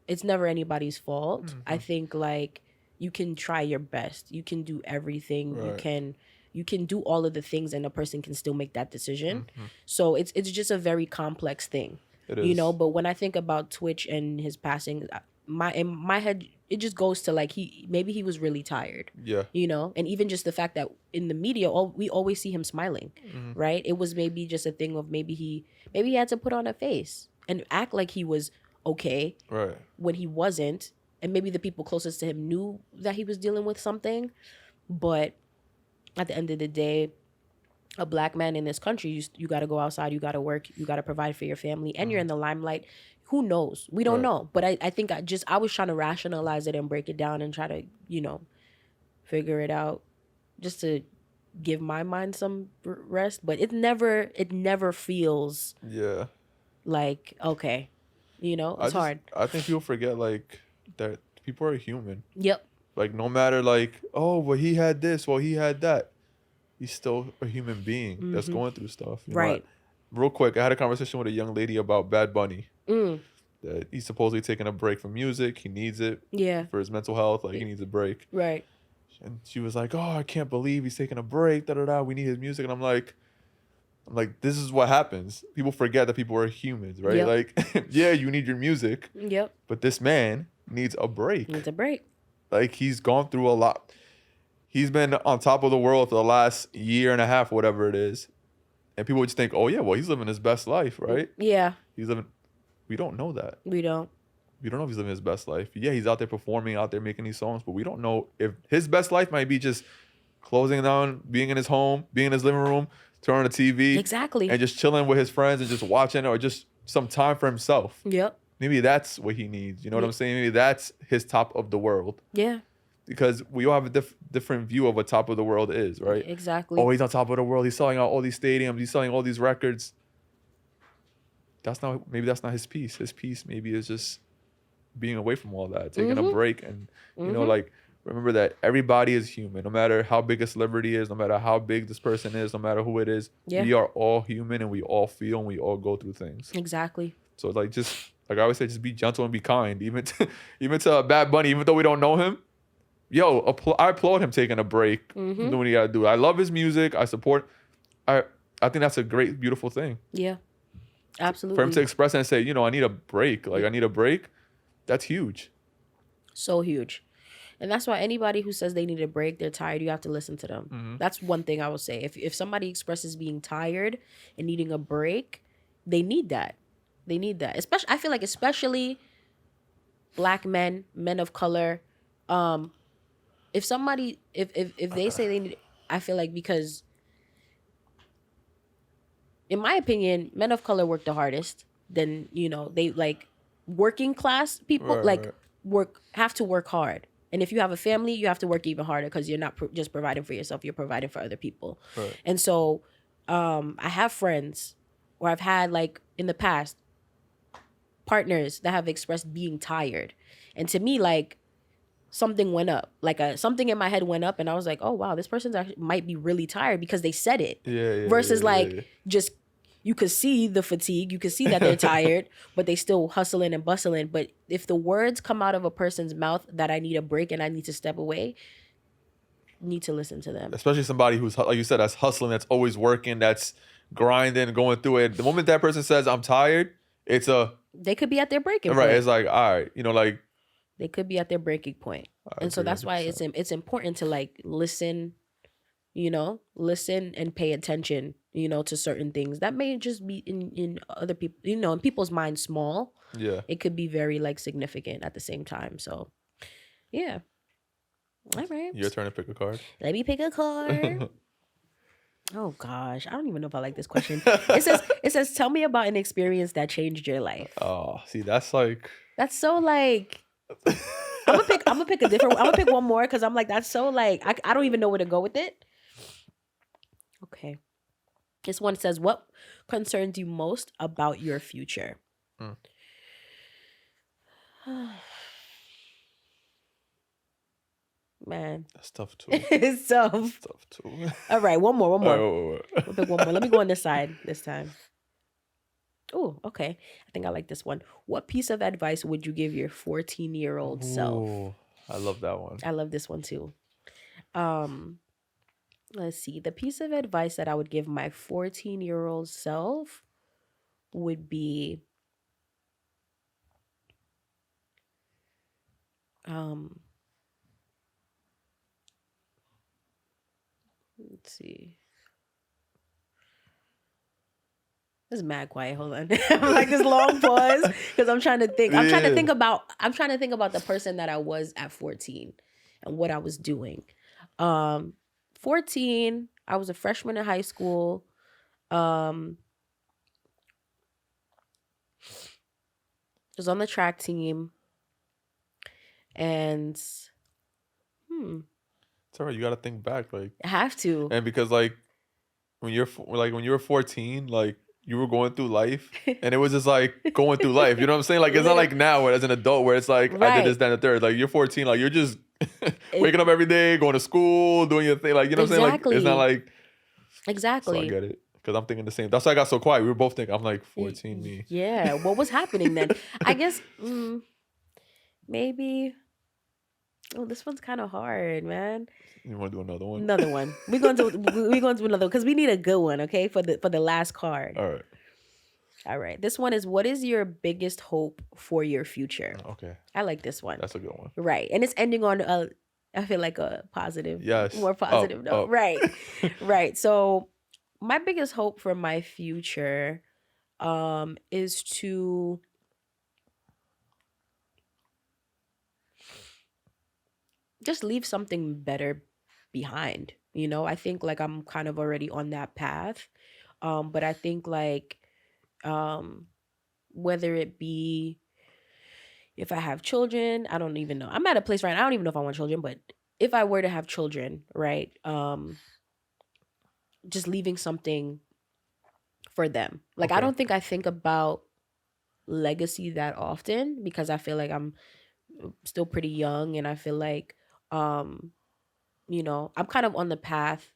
It's never anybody's fault. I think like you can try your best. You can do everything. Right. You can do all of the things, and a person can still make that decision. So it's just a very complex thing. It is. But when I think about Twitch and his passing, in my head it just goes to like maybe he was really tired. Yeah. And even just the fact that in the media we always see him smiling, right? It was maybe just a thing of maybe he had to put on a face and act like he was okay, Right. when he wasn't, and maybe the people closest to him knew that he was dealing with something. But at the end of the day, a black man in this country, you got to go outside, you got to work, you got to provide for your family, and you're in the limelight. Who knows? We don't Right. know. But I think I was trying to rationalize it and break it down and try to, figure it out, just to give my mind some rest. But it never feels Yeah. like, okay, it's hard. I think people forget like that people are human. Yep. Like no matter like, oh, well he had this, well he had that. He's still a human being that's going through stuff. You know Right. what? Real quick, I had a conversation with a young lady about Bad Bunny. That he's supposedly taking a break from music. He needs it Yeah. for his mental health. Like he needs a break. Right. And she was like, "Oh, I can't believe he's taking a break. Da da da. We need his music." And I'm like, this is what happens. People forget that people are humans, right? Yep. Like, yeah, you need your music, Yep. but this man needs a break. Needs a break. Like he's gone through a lot. He's been on top of the world for the last year and a half, whatever it is. And people would just think, oh yeah, well he's living his best life, right? Yeah. He's living. We don't know that. We don't. We don't know if he's living his best life. Yeah, he's out there performing, out there making these songs, but we don't know if his best life might be just closing down, being in his home, being in his living room, turning on the TV, Exactly. and just chilling with his friends and just watching, or just some time for himself. Yep. Maybe that's what he needs. You know what I'm saying? Maybe that's his top of the world. Yeah. Because we all have a different view of what top of the world is, right? Exactly. Oh, he's on top of the world. He's selling out all these stadiums. He's selling all these records. Maybe that's not his piece. His piece maybe is just being away from all that, taking a break, and like remember that everybody is human. No matter how big a celebrity is, no matter how big this person is, no matter who it is, we are all human and we all feel and we all go through things. Exactly. So like I always say, just be gentle and be kind, even to Bad Bunny, even though we don't know him. Yo, I applaud him taking a break, doing what he gotta do. I love his music. I support. I think that's a great, beautiful thing. Yeah. Absolutely. For him to express and say, I need a break. Like I need a break. That's huge. So huge. And that's why anybody who says they need a break, they're tired, you have to listen to them. That's one thing I would say. If somebody expresses being tired and needing a break, they need that. They need that. I feel like especially black men of color. If somebody if they say they need, I feel like, because in my opinion, men of color work the hardest. Then they like working class people have to work hard. And if you have a family, you have to work even harder because you're not just providing for yourself, you're providing for other people. Right. And so I have friends, or I've had like in the past partners that have expressed being tired. And to me, like, something went up, like something in my head went up, and I was like, oh wow, this person might be really tired because they said it. Versus just you could see the fatigue, you could see that they're tired, but they still hustling and bustling. But if the words come out of a person's mouth that I need a break and I need to step away, need to listen to them. Especially somebody who's, like you said, that's hustling, that's always working, that's grinding, going through it. The moment that person says, I'm tired, it's They could be at their breaking right. point. It's like, all right, like. They could be at their breaking point. And so that's 100%. why it's important to like listen, listen and pay attention, to certain things that may just be in other people, in people's minds small. Yeah. It could be very like significant at the same time. So yeah. All right. Your turn to pick a card. Let me pick a card. Oh gosh, I don't even know if I like this question. It says tell me about an experience that changed your life. Oh, see, that's like. That's so like. I'm gonna pick a different. I'm gonna pick one more because I'm like that's so like I don't even know where to go with it. Okay, this one says what concerns you most about your future. Man, That's tough too. it's tough. That's tough too. All right, one more. Wait. We'll pick one more. Let me go on this side this time. Oh, okay. I think I like this one. What piece of advice would you give your 14-year-old self? I love that one. I love this one too. Let's see. The piece of advice that I would give my 14-year-old self would be let's see. This is mad quiet. Hold on. I'm like this long pause because I'm trying to think. I'm trying to think about the person that I was at 14 and what I was doing. 14, I was a freshman in high school. Was on the track team. And it's all right. You got to think back, like I have to. And because like when you were 14, like you were going through life, and it was just like going through life. You know what I'm saying? Like it's not like now, where as an adult, where it's like I did this, that, and the third. Like you're 14, like you're just waking up every day, going to school, doing your thing. Like you know what I'm saying? Like it's not like exactly. So I get it. Because I'm thinking the same. That's why I got so quiet. We were both thinking. I'm like 14, me. Yeah. What was happening then? I guess maybe. Oh, this one's kind of hard, man. You want to do another one? Another one. We're going to another because we need a good one, okay? For the last card. All right. This one is what is your biggest hope for your future? Okay. I like this one. That's a good one. Right. And it's ending on I feel like a positive. Yes. More positive note. Right. Right. So my biggest hope for my future is to just leave something better behind. I think like I'm kind of already on that path. But I think like whether it be if I have children, I don't even know. I'm at a place right now, I don't even know if I want children, but if I were to have children, right? Just leaving something for them. Like I don't think I think about legacy that often because I feel like I'm still pretty young and I feel like I'm kind of on the path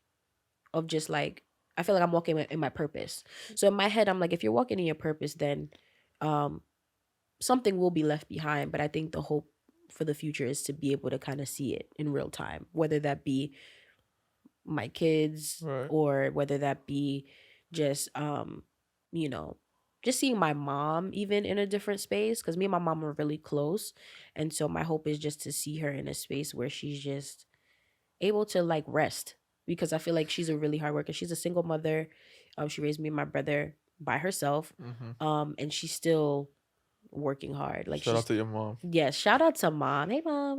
of just like I feel like I'm walking in my purpose. So in my head I'm like if you're walking in your purpose then something will be left behind, but I think the hope for the future is to be able to kind of see it in real time, whether that be my kids or whether that be just just seeing my mom even in a different space because me and my mom are really close, and so my hope is just to see her in a space where she's just able to like rest because I feel like she's a really hard worker. She's a single mother. She raised me and my brother by herself, and she's still working hard. Like shout out to your mom. Yes, shout out to mom. Hey mom.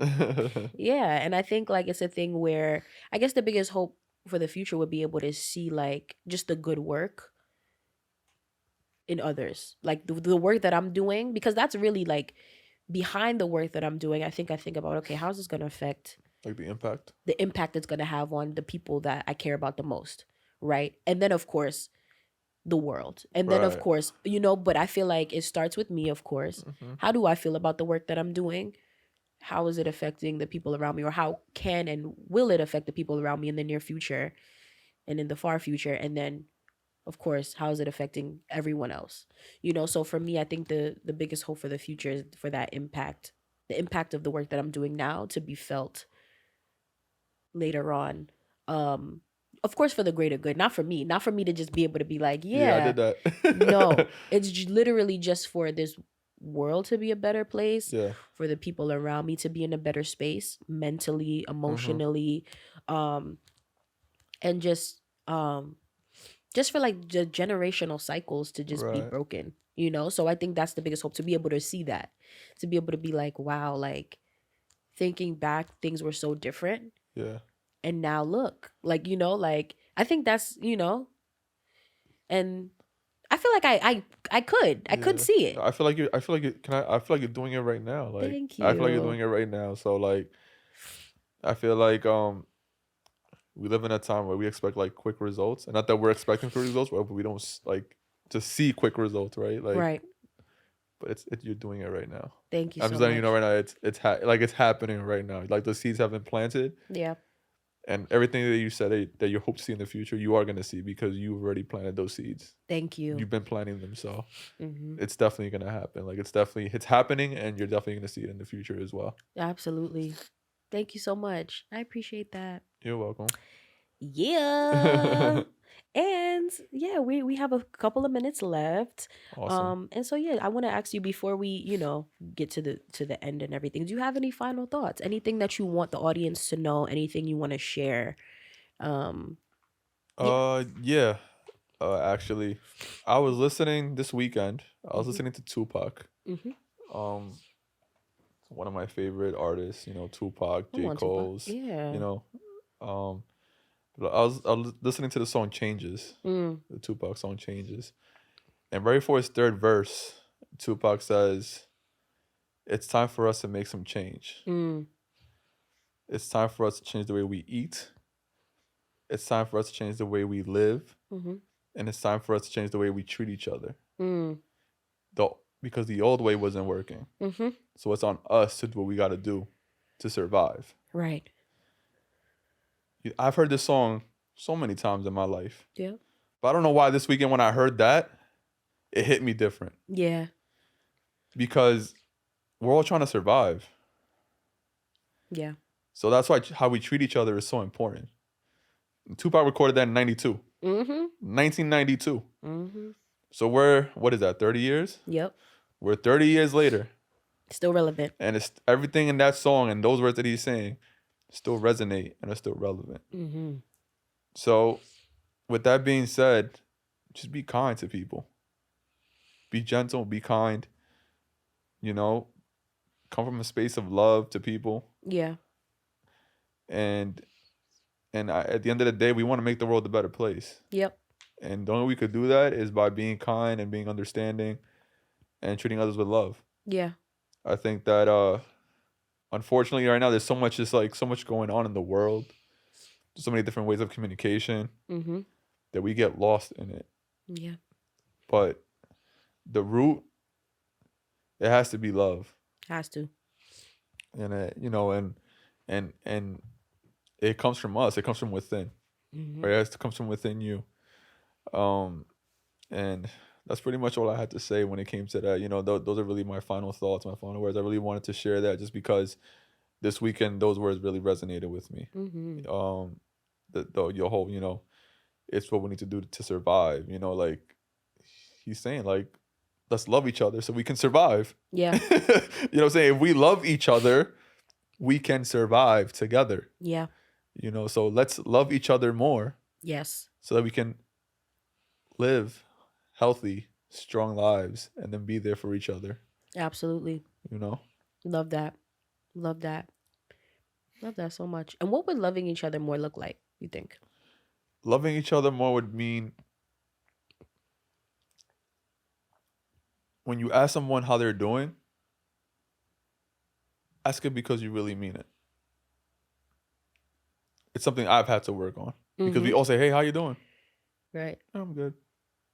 Yeah, and I think like it's a thing where I guess the biggest hope for the future would be able to see like just the good work in others, like the work that I'm doing, because that's really like behind the work that I'm doing. I think about okay, how's this gonna affect like the impact it's gonna have on the people that I care about the most, right? And then of course the world, and then of course but I feel like it starts with me, of course. How do I feel about the work that I'm doing? How is it affecting the people around me, or how can and will it affect the people around me in the near future and in the far future? And then of course, how is it affecting everyone else? So for me, I think the biggest hope for the future is for that impact, the impact of the work that I'm doing now to be felt later on. Of course, for the greater good, not for me, to just be able to be like, Yeah, I did yeah, that. no, it's literally just for this world to be a better place, Yeah. for the people around me to be in a better space, mentally, Mm-hmm. emotionally, and just for like the generational cycles to just be Right. broken, you know? So I think that's the biggest hope, to be able to see that, to be able to be like, wow, like thinking back, things were so different. Yeah. And now look, like, you know, like I think that's, you know, and I feel like I could Yeah. see it. I feel like you. I feel like you. I feel like you're doing it right now. Like Thank I feel like you're you. doing it right now. So like, I feel like we live in a time where we expect like quick results, and not that we're expecting quick results, but we don't like just see quick results, right? Like, Right. but it's you're doing it right now. Thank you I'm so just letting you know much. right now. It's happening right now. Like the seeds have been planted, Yeah. and everything that you said that you hope to see in the future, you are gonna see because you've already planted those seeds. Thank you. You've been planting them, so Hmm. it's definitely gonna happen. Like it's happening, and you're definitely gonna see it in the future as well. Absolutely. Thank you so much. I appreciate that. You're welcome. Yeah. And yeah, we have a couple of minutes left. Awesome. And so yeah, I want to ask you before we, you know, get to the end and everything. Do you have any final thoughts? Anything that you want the audience to know? Anything you want to share? Yeah. Yeah. Actually, I was listening this weekend. I was Mhm. listening to Tupac. Mhm. Um, one of my favorite artists. You know, Tupac, Come J. on, Tupac. Cole's. Yeah. You know, um, but I was listening to the song Changes, Mm. the Tupac song Changes, and right before his third verse, Tupac says, "It's time for us to make some change. Mm. It's time for us to change the way we eat. It's time for us to change the way we live, Mhm. and it's time for us to change the way we treat each other. Mm. Because the old way wasn't working. Mhm. So it's on us to do what we got to do to survive." Right. I've heard this song so many times in my life, Yeah. but I don't know why this weekend when I heard that, it hit me different Yeah. because we're all trying to survive. Yeah. So that's why how we treat each other is so important. Tupac recorded that in 92, Mhm. 1992. Mhm. So what is that, 30 years? Yep. We're 30 years later, Still relevant. and it's everything in that song and those words that he's saying still resonate and are still relevant. Mhm. So with that being said, just be kind to people. Be gentle, be kind, you know, come from a space of love to people. Yeah. And at the end of the day, we want to make the world a better place. Yep. And the only way we could do that is by being kind and being understanding and treating others with love. Yeah. I think that unfortunately right now there's so much going on in the world. So many different ways of communication Mhm. that we get lost in it. Yeah. But the root, it has to be love. Has to. And and it comes from us. It comes from within. Mhm. Right? It comes from within you. And that's pretty much all I had to say when it came to that. You know, those are really my final thoughts, my final words. I really wanted to share that just because this weekend those words really resonated with me. Mhm. Your whole, it's what we need to do to survive. You know, like he's saying, like, let's love each other so we can survive. Yeah. You know what I'm saying? If we love each other, we can survive together. Yeah. You know, so let's love each other more Yes. so that we can live healthy, strong lives and then be there for each other, Absolutely. you know? Love that. Love that. Love that so much. And what would loving each other more look like, you think? Loving each other more would mean when you ask someone how they're doing, ask it because you really mean it. It's something I've had to work on because we all say, "Hey, how you doing?" Right. "I'm good."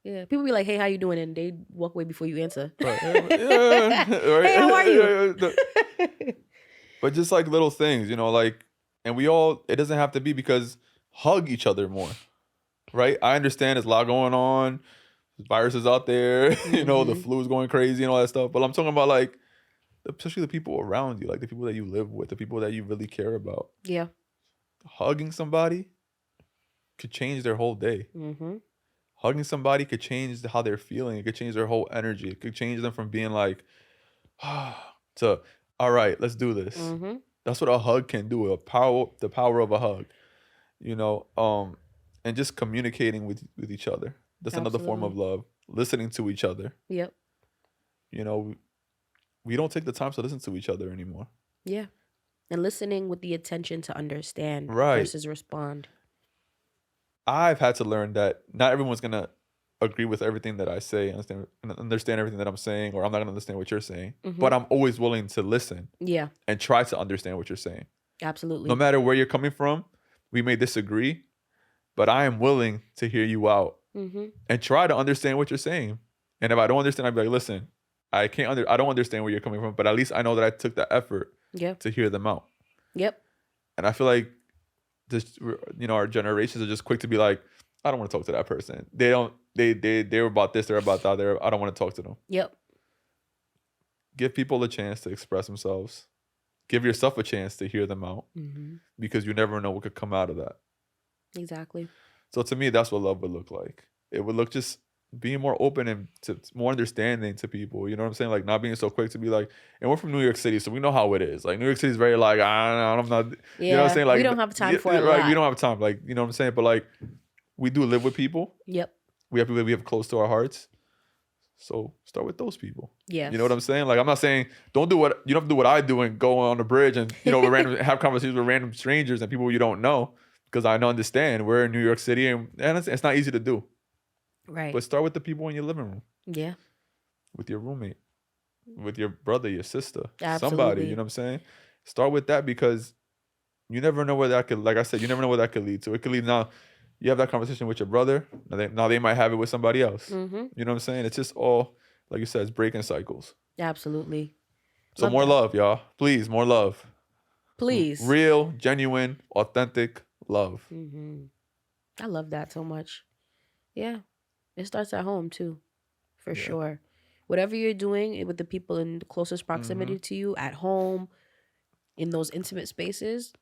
Yeah. People be like, "Hey, how you doing?" And they walk away before you answer. Right. Yeah. Right. Hey, how are you? But just like little things, like, and it doesn't have to be because hug each other more, right? I understand there's a lot going on. There's viruses out there, the flu's going crazy and all that stuff. But I'm talking about like, especially the people around you, like the people that you live with, the people that you really care about. Yeah. hugging somebody could change their whole day. Mm-hmm. Hugging somebody could change how they're feeling. It could change their whole energy. It could change them from being like, to, all right, let's do this. Mm-hmm. That's what a hug can do. The power of a hug, you know, and just communicating with each other. That's another form of Absolutely. love. Listening to each other. Yep. You know, we don't take the time to listen to each other anymore. Yeah. And listening with the attention to understand Right. versus respond. I've had to learn that not everyone's gonna agree with everything that I say, understand everything that I'm saying, or I'm not gonna understand what you're saying. Mm-hmm. But I'm always willing to listen Yeah. and try to understand what you're saying. Absolutely. No matter where you're coming from, we may disagree, but I am willing to hear you out Mm-hmm. and try to understand what you're saying. And if I don't understand, I'd be like, listen, I don't understand where you're coming from, but at least I know that I took the effort Yep. to hear them out. Yep. And I feel like this, you know, our generations are just quick to be like, I don't want to talk to that person. They're about this, they're about that. I don't want to talk to them. Yep. Give people a chance to express themselves. Give yourself a chance to hear them out, Mm-hmm. because you never know what could come out of that. Exactly. So to me, that's what love would look like. It would look just being more open and to more understanding to people. You know what I'm saying? Like not being so quick to be like, and we're from New York City, so we know how it is. Like New York City is very like, I'm not, Yeah. you know what I'm saying? Like we don't have time for it. right? Lot. We don't have time. Like, you know what I'm saying? But like, we do live with people. Yep. We have people that we have close to our hearts. So start with those people. Yes. You know what I'm saying? Like I'm not saying you don't have to do what I do and go on the bridge and have conversations with random strangers and people you don't know, because I understand we're in New York City and it's not easy to do. Right. But start with the people in your living room, Yeah. with your roommate, with your brother, your sister, somebody. Absolutely. You know what I'm saying? Start with that, because you never know where that could, like I said, you never know where that could lead to. It could lead now. You have that conversation with your brother. Now they might have it with somebody else. Mm-hmm. You know what I'm saying? It's just all, like you said, it's breaking cycles. Absolutely. So Love more that. love, y'all. Please, more love. Please. Real, genuine, authentic love. Mm-hmm. I love that so much. Yeah. It starts at home too, for Yeah. sure. Whatever you're doing with the people in the closest proximity to you, at home, in those intimate spaces,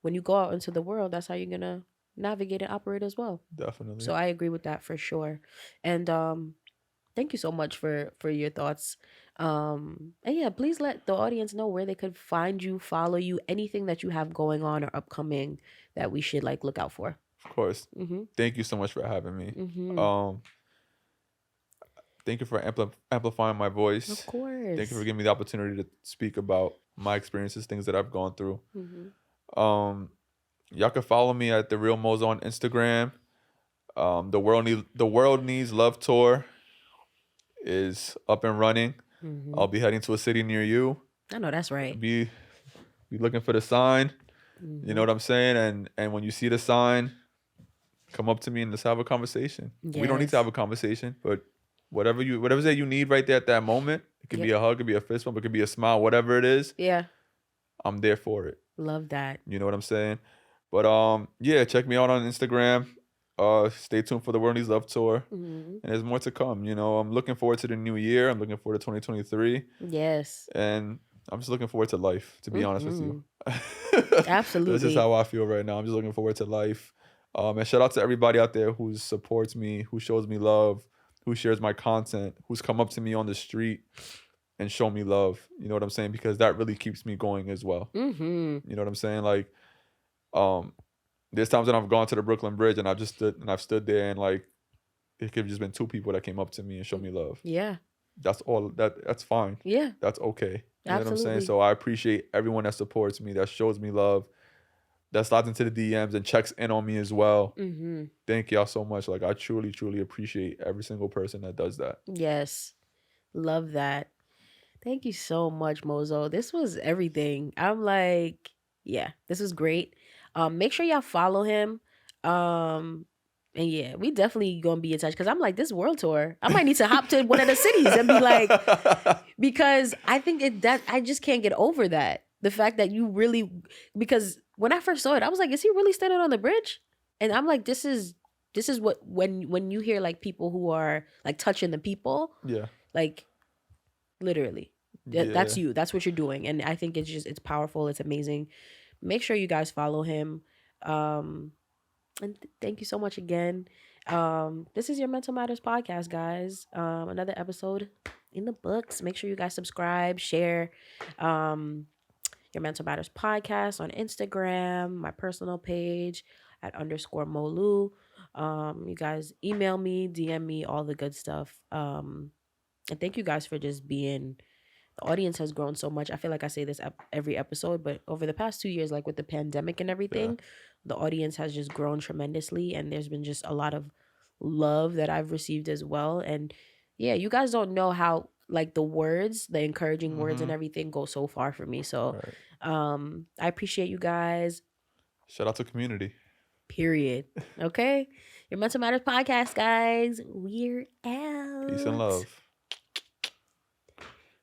when you go out into the world, that's how you're gonna navigate and operate as well. Definitely. So I agree with that for sure. And thank you so much for your thoughts. And yeah, please let the audience know where they could find you, follow you, anything that you have going on or upcoming that we should like look out for. Of course. Mm-hmm. Thank you so much for having me. Mm-hmm. Thank you for amplifying my voice. Of course. Thank you for giving me the opportunity to speak about my experiences, things that I've gone through. Mm-hmm. Y'all can follow me at The Real Mozo on Instagram. The World Needs Love Tour is up and running. Mm-hmm. I'll be heading to a city near you. I know that's right. Be looking for the sign. Mm-hmm. You know what I'm saying? And when you see the sign, come up to me and let's have a conversation. We don't need to Yes. have a conversation, but whatever that you need right there at that moment, it could be a hug, it could be a fist bump, it could be a smile, whatever it is, Yeah. I'm there for it. Love that. You know what I'm saying? But yeah, check me out on Instagram. Stay tuned for the World Needs Love Tour. Mm-hmm. And there's more to come. You know, I'm looking forward to the new year. I'm looking forward to 2023. Yes. And I'm just looking forward to life, to be honest with you. Absolutely. That's just how I feel right now. I'm just looking forward to life. And shout out to everybody out there who supports me, who shows me love, who shares my content, who's come up to me on the street and show me love. You know what I'm saying? Because that really keeps me going as well. Mm-hmm. You know what I'm saying? Like, there's times that I've gone to the Brooklyn Bridge and I've stood there and like it could have just been two people that came up to me and showed me love. Yeah. That's all. That's fine. Yeah. That's okay. You know what I'm Absolutely. saying? So I appreciate everyone that supports me, that shows me love, that slides into the DMs and checks in on me as well. Mm-hmm. Thank y'all so much. Like I truly, truly appreciate every single person that does that. Yes. Love that. Thank you so much, Mozo. This was everything. I'm like, yeah, this was great. Make sure y'all follow him. And yeah, we definitely gonna be in touch because I'm like, this world tour, I might need to hop to one of the cities and be like, because I think that I just can't get over that. The fact that you really, because when I first saw it, I was like, is he really standing on the bridge? And I'm like, this is what when you hear like people who are like touching the people, Yeah. like literally, Yeah. that's you. That's what you're doing, and I think it's powerful. It's amazing. make sure you guys follow him. And thank you so much again. This is your Mental Matters podcast, guys. Another episode in the books. Make sure you guys subscribe, share. Your Mental Matters podcast on Instagram, my personal page at _Molu. You guys email me, DM me, all the good stuff. And thank you guys for just being. The audience has grown so much. I feel like I say this every episode, but over the past 2 years, like with the pandemic and everything, the audience has just grown tremendously, and there's been just a lot of love that I've received as well. And yeah, you guys don't know how like the words, the encouraging words and everything go so far for me. So I appreciate you guys. Shout out to community. Period. Okay. Your Mental Matters podcast, guys. We're out. Peace and love.